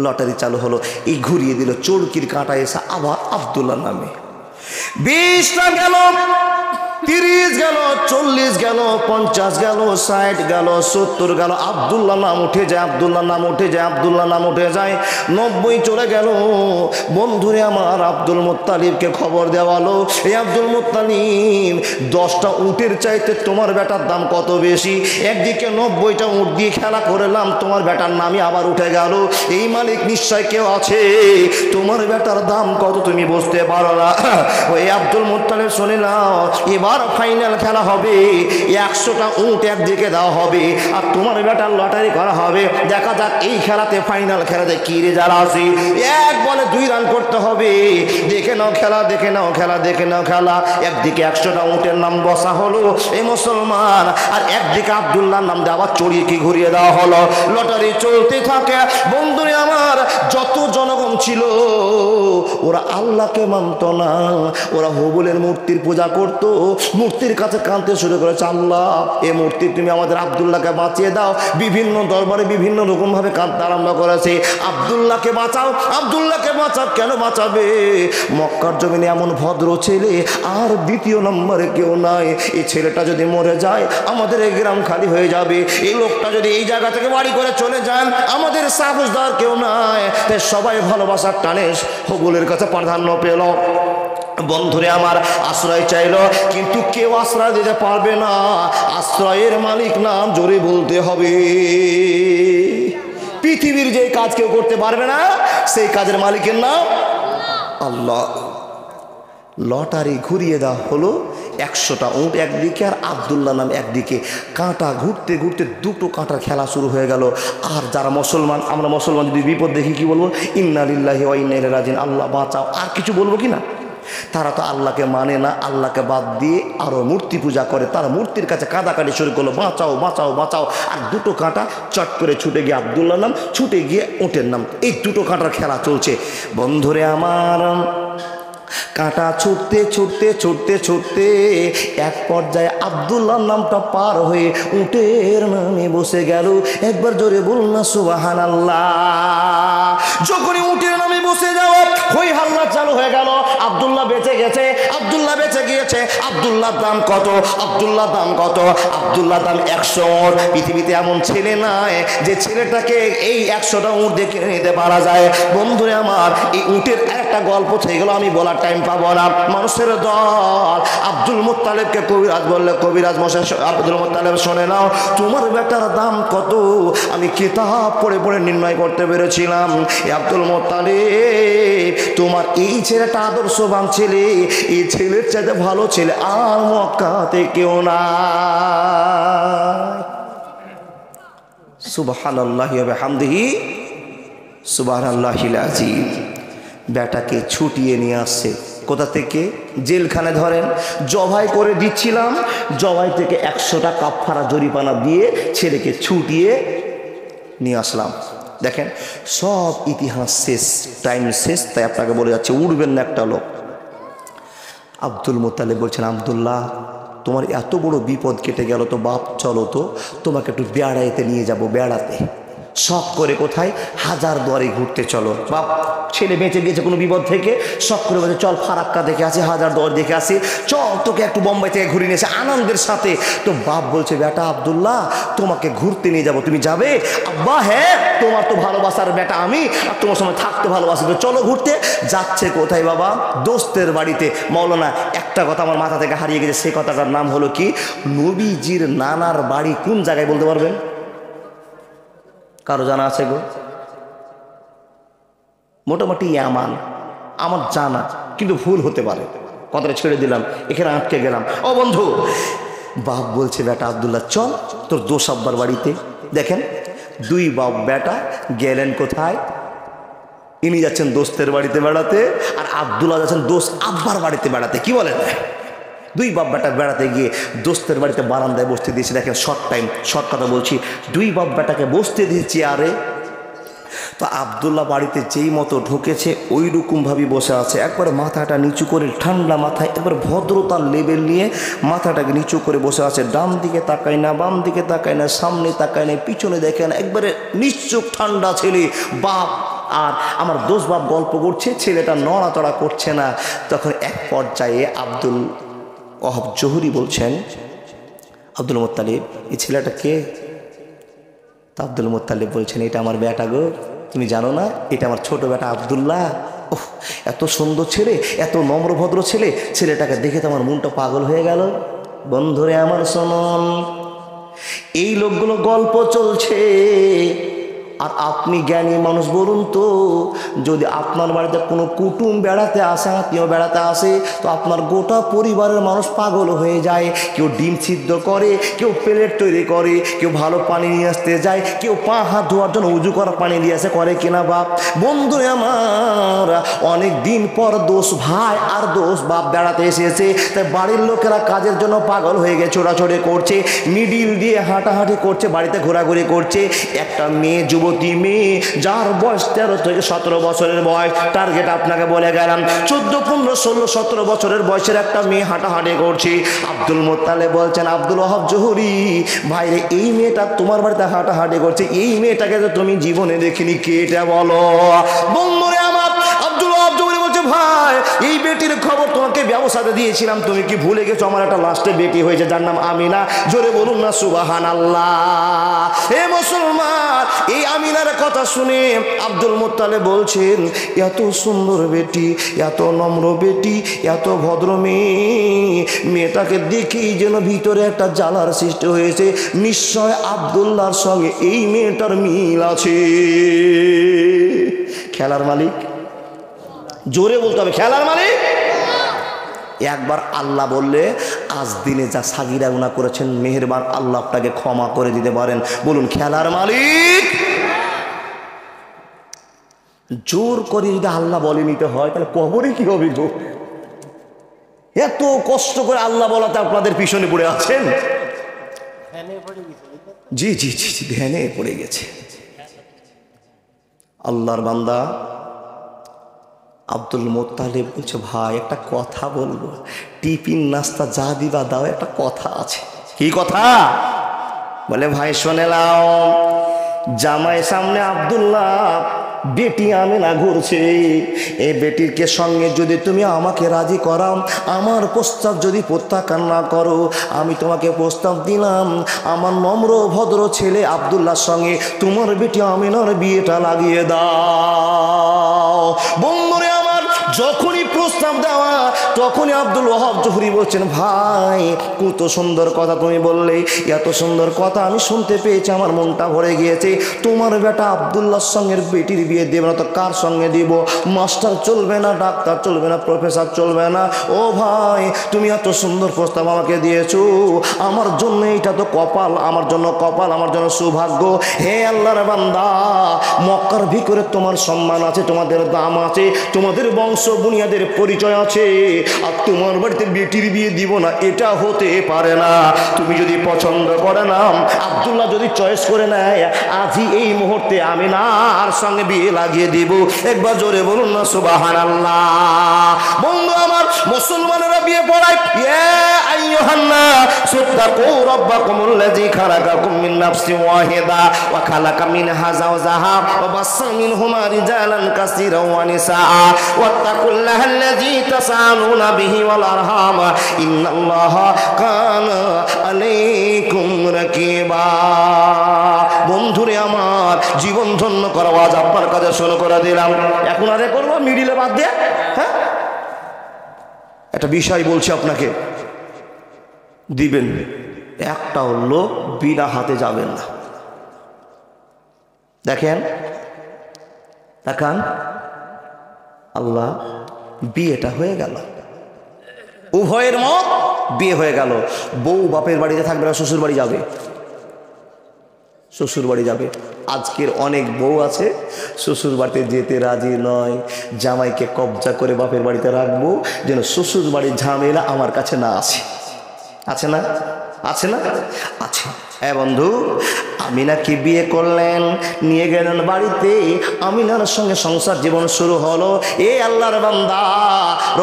লটারি চালু হলো। এই ঘুরিয়ে দিল, চরকির কাঁটা এসে আবার আব্দুল্লাহ নামে। 20টা গেল, 30 গেল, 40 গেল, 50 গেল, 60 গেল, 70 গেল, আব্দুল্লাহ নাম উঠে যায়, আব্দুল্লাহ নাম উঠে যায়, আব্দুল্লাহ নাম উঠে যায়। 90 চলে গেল। বন্ধুরে আমার আব্দুল মুত্তালিবকে খবর দেওয়ালো, এই আব্দুল মুত্তালিব 10টা উটের চাইতে তোমার বেটার দাম কত বেশি। একদিকে 90টা উট দিয়ে খেলা করলাম, তোমার বেটার নামই আবার উঠে গেল। এই মালিক নিশ্চয় কেউ আছে, তোমার বেটার দাম কত তুমি বুঝতে পারো না। ওই আব্দুল মুত্তালিব শুনে নাও, এবার ফাইনাল খেলা হবে, 100টা উট একদিকে দেওয়া হবে আর তোমার বেটার লটারি করা হবে। দেখা যাক এই খেলাতে, ফাইনাল খেলাতে কি রেজাল্ট আসে। 1 বলে 2 রান করতে হবে। দেখে নাও খেলা, দেখে নাও খেলা, দেখে নাও খেলা। একদিকে 100টা উটের নাম বসা হলো এই মুসলমান, আর একদিকে আব্দুল্লাহর নাম দিয়ে আবার চড়িয়ে কি ঘুরিয়ে দেওয়া হলো। লটারি চলতে থাকে। বন্ধুরে আমার যত জনগণ ছিল ওরা আল্লাহকে মানত না, ওরা হবুলের মূর্তির পূজা করত। মূর্তির কাছে কাঁদতে শুরু করেছে, আল্লাহ এই মূর্তি তুমি আমাদের আব্দুল্লাহকে বাঁচিয়ে দাও। বিভিন্ন দরবারে বিভিন্ন রকম ভাবে কাঁদতে আরম্ভ করেছে, আব্দুল্লাহকে বাঁচাও, আব্দুল্লাহকে বাঁচাও। কেন বাঁচাবে? মক্কার জমিনে এমন ভদ্র ছেলে আর দ্বিতীয় নম্বরে কেউ নাই। এই ছেলেটা যদি মরে যায় আমাদের এই গ্রাম খালি হয়ে যাবে। এই লোকটা যদি এই জায়গা থেকে বাড়ি করে চলে যান আমাদের সাহসদার কেউ নাই। তাই সবাই ভালোবাসার টানে হবুলের কাছে প্রাধান্য পেল। বন্ধুরে আমার আশ্রয় চাইল, কিন্তু কেউ আশ্রয় দিতে পারবে না। আশ্রয়ের মালিক নাম জোরে বলতে হবে। পৃথিবীর যে কাজ কেউ করতে পারবে না, সেই কাজের মালিকের নাম আল্লাহ। লটারি ঘুরিয়ে দেওয়া হলো, 100টা উট একদিকে আর আব্দুল্লাহ নাম একদিকে। কাঁটা ঘুরতে ঘুরতে 2টো কাঁটার খেলা শুরু হয়ে গেল। আর যারা মুসলমান, আমরা মুসলমান যদি বিপদ দেখি কি বলবো? ইন্না লিল্লাহি ওয়া ইন্না ইলাইহি রাজিউন, আল্লাহ বাঁচাও। আর কিছু বলবো কি না? তারা তো আল্লাহকে মানে না, আল্লাহকে বাদ দিয়ে আরো মূর্তি পূজা করে। তারা মূর্তির কাছে কাঁদাকাটি শুরু করলো, বাঁচাও বাঁচাও বাঁচাও। আর 2টো কাঁটা চট করে ছুটে গিয়ে আব্দুল্লাহ নাম, ছুটে গিয়ে উটের নাম। এই 2টো কাঁটার খেলা চলছে। বন্ধুরে আমার কাঁটা ছুটতে ছুটতে ছুটতে ছুটতে এক পর্যায়ে আব্দুল্লাহর নামটা পার হয়ে উটের নামে বসে গেল। একবার জোরে বল না সুবহানাল্লাহ। যখনই উটের নামে বসে যাওয়া হই হাল্লা চালু হয়ে গেল। আব্দুল্লাহ বেঁচে গেছে, আব্দুল্লাহ বেঁচে গিয়েছে। আব্দুল্লাহর দাম কত? আব্দুল্লাহর দাম কত? আব্দুল্লাহর দাম 100 উট। পৃথিবীতে এমন ছেলে নাই যে ছেলেটাকে এই 100টা উট দিয়ে কিনে নিতে পারা যায়। বন্ধুরে আমার এই উটের একটা গল্প থেকে গেল, আমি বলার টাইম পাবো না। মানুষের দল আব্দুল মুত্তালিবকে কবিরাজ বললে, কবিরাজ মশাই আব্দুল মুত্তালিব শোনে নাও, তোমার বেটার দাম কত? আমি কিতাব পড়ে পড়ে নির্ণয় করতে পেরেছিলাম। আব্দুল মুত্তালিব, তোমার এই ছেলেটা আদর্শবান ছেলে, এই ছেলের চাইতে ভালো ছেলে আর মক্কাতে কেউ না। সুবহানাল্লাহি ওয়া বিহামদিহি সুবহানাল্লাহিল আযীম। বেটাকে ছুটিয়ে নিয়ে আসছে কোথা থেকে? জেলখানে ধরেন জবাই করে দিচ্ছিলাম, জবাই থেকে 100টা কাফারা জরিমানা দিয়ে ছেলেকে ছুটিয়ে নিয়ে আসলাম। দেখেন সব ইতিহাস শেষ, টাইম শেষ, তাই আপনাকে বলে যাচ্ছে উঠবেন না একটা লোক। আব্দুল মুত্তালিব বলছেন, আব্দুল্লাহ তোমার এত বড় বিপদ কেটে গেল তো বাপ, চলো তো তোমাকে একটু বেড়াইতে নিয়ে যাব। বেড়াতে শখ করে কোথায়? হাজার দুয়ারে ঘুরতে চলো। বাপ ছেলে বেঁচে গিয়েছে কোনো বিপদ থেকে, শখ করে বলছে চল ফারাক্কা দেখে আসি, হাজার দুয়ার দেখে আসি, চল তোকে একটু বোম্বাই থেকে ঘুরিয়ে নিয়েছে আনন্দের সাথে। তো বাপ বলছে, বেটা আব্দুল্লাহ তোমাকে ঘুরতে নিয়ে যাব, তুমি যাবে? আব্বা হ্যাঁ, তোমার তো ভালোবাসার বেটা আমি, আর তোমার সময় থাকতে ভালোবাসি, তো চলো ঘুরতে। যাচ্ছে কোথায় বাবা? দোস্তের বাড়িতে। মৌলানা একটা কথা আমার মাথা থেকে হারিয়ে গেছে, সেই কথাটার নাম হলো কি? নবীজির নানার বাড়ি কোন জায়গায় বলতে পারবেন? কারো জানা আছে গো? মোটামুটি ইয়ামান। আমার জানা, কিন্তু ভুল হতে পারে, কথাটা ছেড়ে দিলাম, এখানে আটকে গেলাম। ও বন্ধু, বাপ বলছে বেটা আব্দুল্লাহ চল তোর দোষ আব্বার বাড়িতে। দেখেন দুই বাপ বেটা গেলেন কোথায়? ইনি যাচ্ছেন দোস্তের বাড়িতে বেড়াতে, আর আব্দুল্লাহ যাচ্ছেন দোস্ত আব্বার বাড়িতে বেড়াতে। কি বলেন? দুই বাপ বেটা বেড়াতে গিয়ে দোস্তের বাড়িতে বারান্দায় বসতে দিয়েছে। দেখেন শর্ট কথা বলছি, দুই বাপ বেটাকে বসতে দিয়েছি। আরে তো আব্দুল্লাহ বাড়িতে যেই মতো ঢুকেছে ওই রকমভাবেই বসে আছে, একবার মাথাটা নিচু করে ঠান্ডা মাথায়, একবার ভদ্রতার লেভেল নিয়ে মাথাটাকে নিচু করে বসে আছে। ডান দিকে তাকায় না, বাম দিকে তাকায় না, সামনে তাকায় না, পিছনে দেখে না, একবারে নিশ্চুপ ঠান্ডা ছেলে। বাপ আর আমার দোষ বাপ গল্প করছে, ছেলেটা নড়াচড়া করছে না। তখন এক পর্যায়ে আব্দুল ওয়াহাব জহুরি বলছেন, আব্দুল মুত্তালিব এই ছেলেটা কে? তা আব্দুল মুত্তালিব বলছেন, এটা আমার বেটা গো, তুমি জানো না এটা আমার ছোট বেটা আব্দুল্লাহ। ওহ, এত সুন্দর ছেলে, এত নম্রভদ্র ছেলে, ছেলেটাকে দেখে তো আমার মনটা পাগল হয়ে গেল। বন্ধুরে আমার শোনন, এই লোকগুলো গল্প চলছে, আর আপনি জ্ঞানী মানুষ, বলুন তো যদি আপনার বাড়িতে কোনো কুটুম বেড়াতে আসে, আত্মীয় বেড়াতে আসে, তো আপনার গোটা পরিবারের মানুষ পাগল হয়ে যায়। কেউ ডিম সিদ্ধ করে, কেউ প্লেট তৈরি করে, কেউ ভালো পানি নিয়ে আসতে যায়, কেউ পা হাত ধোয়ার জন্য উজু করা পানি নিয়ে আসে, করে কিনা বাপ? বন্ধু আমার অনেক দিন পর দোষ ভাই আর দোষ বাপ বেড়াতে এসেছে, তাই বাড়ির লোকেরা কাজের জন্য পাগল হয়ে গেছে, ছোড়াছড়ি করছে, মিডিল দিয়ে হাঁটাহাঁটি করছে, বাড়িতে ঘোরাঘুরি করছে। একটা মেয়ে, যুবতী মেয়ে, যার বয়স 13 থেকে 17 বছরের বয়স, টার্গেট আপনাকে বলে গেলাম, 14, 15, 16, 17 বছরের বয়সের একটা মেয়ে হাঁটাহাঁটি করছে। আব্দুল মুত্তালিব বলছেন, আব্দুল ওয়াহাব জহুরি ভাইরে, এই মেয়েটা তোমার বাড়িতে হাঁটাহাঁটি করছে, এই মেয়েটাকে তো তুমি জীবনে দেখিনি, কে এটা বলো? বন্ধুরে আমার, আব্দুল ওয়াহাব জহুরি বলছে, ভাই এই বেটির খবর তোমাকে ব্যবসাতে দিয়েছিলাম, তুমি কি ভুলে গেছো? আমার একটা লাস্টে বেটি হয়েছে, যার নাম আমিনা। জোরে বলুন না সুবহানাল্লাহ। হে মুসলমান, এই আমিনার কথা শুনে আব্দুল মুত্তালিব বলছেন, এত সুন্দর বেটি, এত নম্র বেটি, এত ভদ্র মেয়ে, মেয়েটাকে দেখেই যেন ভিতরে একটা জ্বালার সৃষ্টি হয়েছে। নিশ্চয় আব্দুল্লাহর সঙ্গে এই মেয়েটার মিল আছে। খেলার মালিক, জোরে বলতে হবে, খেলার মালিক। একবার আল্লাহ বললে আজ দিনে যা সাগিরা গুনাহ করেছেন, মেহেরবান আল্লাহ আপনাকে ক্ষমা করে দিতে পারেন। বলুন খেলার মালিক। জোর করে যদি আল্লাহ বলে নিতে হয়, তাহলে কবরে কি হবে গো? এত কষ্ট করে আল্লাহ বলাতে আপনাদের পিছনে পড়ে আছেন। জি জি জি জি, ধ্যানে পড়ে গেছে। আল্লাহর বান্দা আব্দুল মুত্তালিব বলছে, ভাই একটা কথা বলবো, টিফিন নাস্তা যা দিবা দাও, একটা কথা আছে। কি কথা? বলে ভাই শুনে নাও, জামাই সামনে আব্দুল্লাহ বেটি আমিনা ঘুরছে, এই বেটিরকে সঙ্গে যদি তুমি আমাকে রাজি করাও, আমার প্রস্তাব যদি প্রত্যাখ্যান না করো, আমি তোমাকে প্রস্তাব দিলাম আমার নম্র ভদ্র ছেলে আব্দুল্লাহর সঙ্গে তোমার বেটি আমিনার বিয়েটা লাগিয়ে দাও। বন্ধুরে আমার, যখনই প্রস্তাব দেওয়া তখনই আব্দুল ওয়াহাব জহুরি বলছেন, ভাই কত সুন্দর কথা তুমি বললে, এত সুন্দর কথা আমি শুনতে পেয়েছি, আমার মনটা ভরে গিয়েছে। তোমার বেটা আব্দুল্লাহর সঙ্গে বেটির বিয়ে দেবে না তো কার সঙ্গে দিব? মাস্টার চলবে না, ডাক্তার চলবে না, প্রফেসর চলবে না। ও ভাই, তুমি এত সুন্দর প্রস্তাব আমাকে দিয়েছো, আমার জন্য এটা তো কপাল, আমার জন্য কপাল, আমার জন্য সৌভাগ্য। হে আল্লাহর বান্দা, মক্কার ভিতরে তোমার সম্মান আছে, তোমাদের দাম আছে, তোমাদের বংশ বুনিয়াদের পরিচয় আছে, আর তোমার বাড়িতে বেটির বিয়ে দিব না, এটা হতে পারে না। তুমি যদি পছন্দ করে না, আব্দুল্লাহ যদি চয়েস করে নেয়, আজই এই মুহূর্তে আমি না আর সঙ্গে বিয়ে লাগিয়ে দিব। একবার জোরে বলুন না সুবহানাল্লাহ। বন্ধু আমার, মুসলমানেরা বিয়ে পড়ায়, ইয়া আইয়ুহান নাস তাকু রাব্বাকুমুল্লাযী খালাকাকুম মিন নাফসিন ওয়াহিদা ওয়া খালাকা মিনহা যাওজাহা ওয়া বাসসা মিনহুমা রিজালান কাসীরান ওয়া নিসা ওয়াত্তাকুল্লাহাল্লাযী তাসালুনা বিহি ওয়াল আরহাম ইন্নাল্লাহা কানা আলাইকুম রাকিবা। বন্ধুরে আমার, জীবন ধন্য করা আজ আপনার কাছে শুরু করে দিলাম। এখন আরে করবো মিডিলে বাদ দিয়ে। হ্যাঁ, একটা বিষয় বলছি আপনাকে, দিবেন একটাও লোক বিনা হাতে যাবেন না। দেখেন দেখান, আল্লাহ বিয়েটা হয়ে গেল, উভয়ের মত বিয়ে হয়ে গেল। বউ বাপের বাড়িতে থাকবে না, শ্বশুর বাড়ি যাবে, শ্বশুর বাড়ি যাবে। আজকের অনেক বউ আছে শ্বশুর বাড়িতে যেতে রাজি নয়, জামাইকে কবজা করে বাপের বাড়িতে রাখবো যেন শ্বশুর বাড়ির ঝামেলা আমার কাছে না আসে। আছে না? আছে না? আছে। হ্যাঁ বন্ধু, আমিনাকে বিয়ে করলেন, নিয়ে গেলেন বাড়িতে, আমিনার সঙ্গে সংসার জীবন শুরু হলো। এ আল্লাহর বান্দা,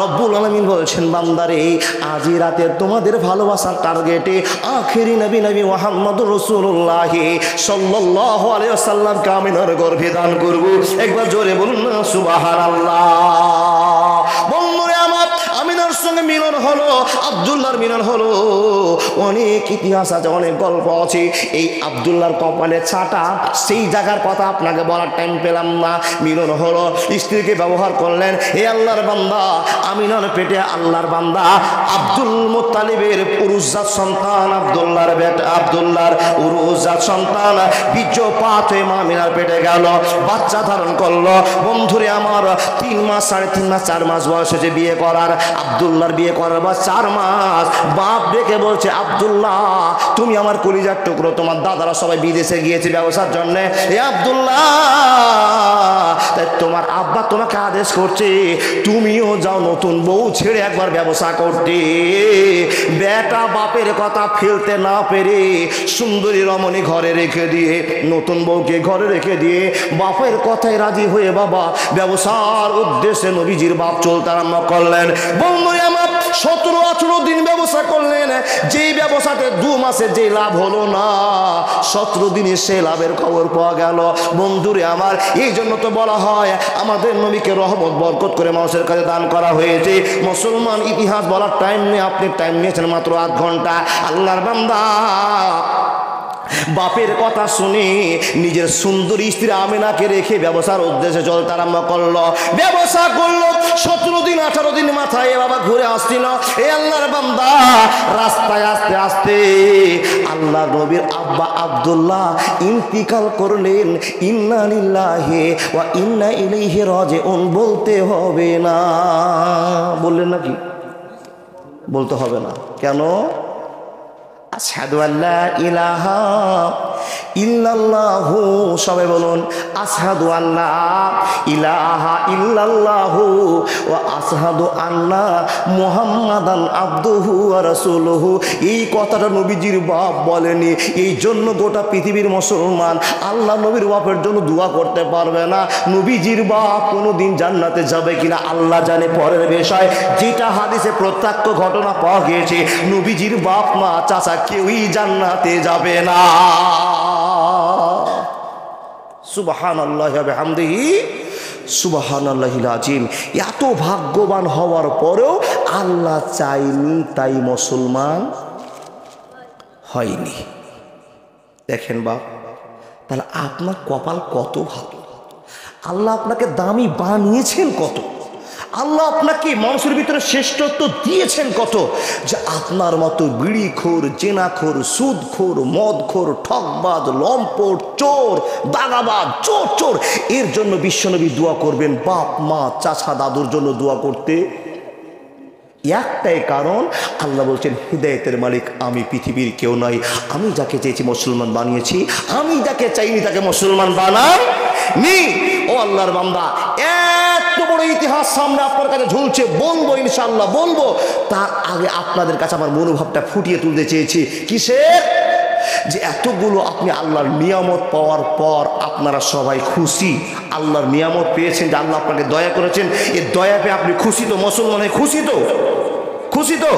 রব্বুল আলামিন বলছেন, বান্দারে আজই রাতে তোমাদের ভালোবাসার টার্গেটে আখেরি নবী মুহাম্মদুর রাসূলুল্লাহ সাল্লাল্লাহু আলাইহি ওয়াসাল্লামকে আমিনার গর্ভে দান করব। একবার জোরে বলুন না সুবহানাল্লাহ। বন্ধুরে আমার, আমিনার সঙ্গে মিলন হলো, আব্দুল্লাহর মিলন হলো। অনেক ইতিহাস আছে, অনেক গল্প আছে। এই আব্দুল্লাহর কপালে ছাটা, সেই জায়গার কথা আপনাকে বলার টাইম পেলাম না। মিলন হলো, স্ত্রীকে ব্যবহার করলেন। হে আল্লাহর বান্দা, আমিনার পেটে আল্লাহর বান্দা আব্দুল মুত্তালিবের পুরুষজাত সন্তান, আব্দুল্লাহর বেটা আব্দুল্লাহর উরুজাত সন্তান বীর্যপাত হয়ে মা আমিনার পেটে গেল, বাচ্চা ধারণ করলো। বন্ধুরে আমার, 3 মাস 3.5 মাস 4 মাস বয়স হয়েছে বিয়ে করার। আব্দুল্লাহর বিয়ে করার বা 4 মাস বাপ ডেকে বলছে, আব্দুল্লাহ তুমি আমার কলিজার টুকরো, তোমার দাদারা সবাই বিদেশে গিয়েছে ব্যবসার জন্যে। এ আব্দুল্লাহ, তাই তোমার আব্বা তোমাকে আদেশ করছে তুমিও যাও নতুন বউ ছেড়ে একবার ব্যবসা করতে। বেটা বাপের কথা ফেলতে না পেরে সুন্দরী রমণী ঘরে রেখে দিয়ে, নতুন বউকে ঘরে রেখে দিয়ে বাপের কথায় রাজি হয়ে বাবা ব্যবসার উদ্দেশ্যে নবীজির বাপ চলতে আরম্ভ করলেন। বন্ধু আমার, 17-18 দিন ব্যবসা করলেন। যেই ব্যবসাতে 2 মাসে যে লাভ হলো না, 17 দিনে সে লাভের খবর পাওয়া গেল। বন্ধুরে আমার, এই জন্য তো বলা হয় আমাদের নবীকে রহমত বরকত করে মানুষের কাছে দান করা হয়েছে। মুসলমান ইতিহাস বলার টাইম নেই, আপনি টাইম নিয়েছেন মাত্র 8 ঘন্টা। আল্লাহর বান্দা বাপের কথা শুনে নিজের সুন্দরী স্ত্রী আমিনাকে রেখে ব্যবসার উদ্দেশ্যে চলতে আরম্ভ করলো। ব্যবসা করলো 17 দিন 18 দিন মাথায় বাবা ঘুরে আসছিল। এ আল্লাহর বান্দা, রাস্তায় আস্তে আস্তে আল্লাহ নবীর আব্বা আব্দুল্লাহ ইন্তিকাল করলেন। ইন্না লিল্লাহি ওয়া ইন্না ইলাইহি রাজিউন বলতে হবে না, বললেন নাকি? বলতে হবে না কেন? আশহাদু আল্লা ইলাহা ইল্লাল্লাহু, সবাই বলুন আশহাদু আল্লা ইলাহা ইল্লাল্লাহু ওয়া আশহাদু আন্না মুহাম্মাদান আবদুহু ওয়া রাসূলুহু। এই কথাটা নবীজির বাপ বলেনি, এই জন্য গোটা পৃথিবীর মুসলমান আল্লাহ নবীর বাপের জন্য দোয়া করতে পারবে না। নবীজির বাপ কোনোদিন জান্নাতে যাবে কিনা আল্লাহ জানে, পরের বিষয়। যেটা হাদিসে প্রত্যক্ষ ঘটনা পাওয়া গিয়েছে, নবীজির বাপ মা চাচা কেউই জান্নাতে যাবে না। সুবহানাল্লাহি ওয়া বিহামদিহি সুবহানাল্লাহিল আযীম। এত ভাগ্যবান হওয়ার পরেও আল্লাহ চাইনি, তাই মুসলমান হয়নি। দেখেন বাপ, তাহলে আপনার কপাল কত ভালো, আল্লাহ আপনাকে দামি বানিয়েছেন কত, আল্লাহ আপনাকে মানুষের ভিতরে শ্রেষ্ঠত্ব দিয়েছেন কত, যে আপনার মতো বিড়িখোর, জেনাখোর, সুদখোর, মদখোর, ঠকবাজ, লম্পট, চোর, দাগাবাজ, চোর এর জন্য বিশ্বনবী দোয়া করবেন, বাপ মা চাচা দাদুর জন্য দোয়া করতে একটাই কারণ, আল্লাহ বলছেন হিদায়াতের মালিক আমি, পৃথিবীর কেউ নয়। আমি যাকে চেয়েছি মুসলমান বানিয়েছি, আমি যাকে চাইনি তাকে মুসলমান বানাইনি। ও আল্লাহর বান্দা, এত বড় ইতিহাস সামনে আপনার কাছে ঝুলছে, বলবো ইনশাআল্লাহ বলবো। তার আগে আপনাদের কাছে আমার মনোভাবটা ফুটিয়ে তুলতে চেয়েছি। কিসের? যে এতগুলো আপনি আল্লাহর নিয়ামত পাওয়ার পর আপনারা সবাই খুশি, আল্লাহর নিয়ামত পেয়েছেন, যে আল্লাহ আপনাকে দয়া করেছেন, এর দয়া পেয়ে আপনি খুশি তো? মুসলমানে খুশি তো? খুশি তো?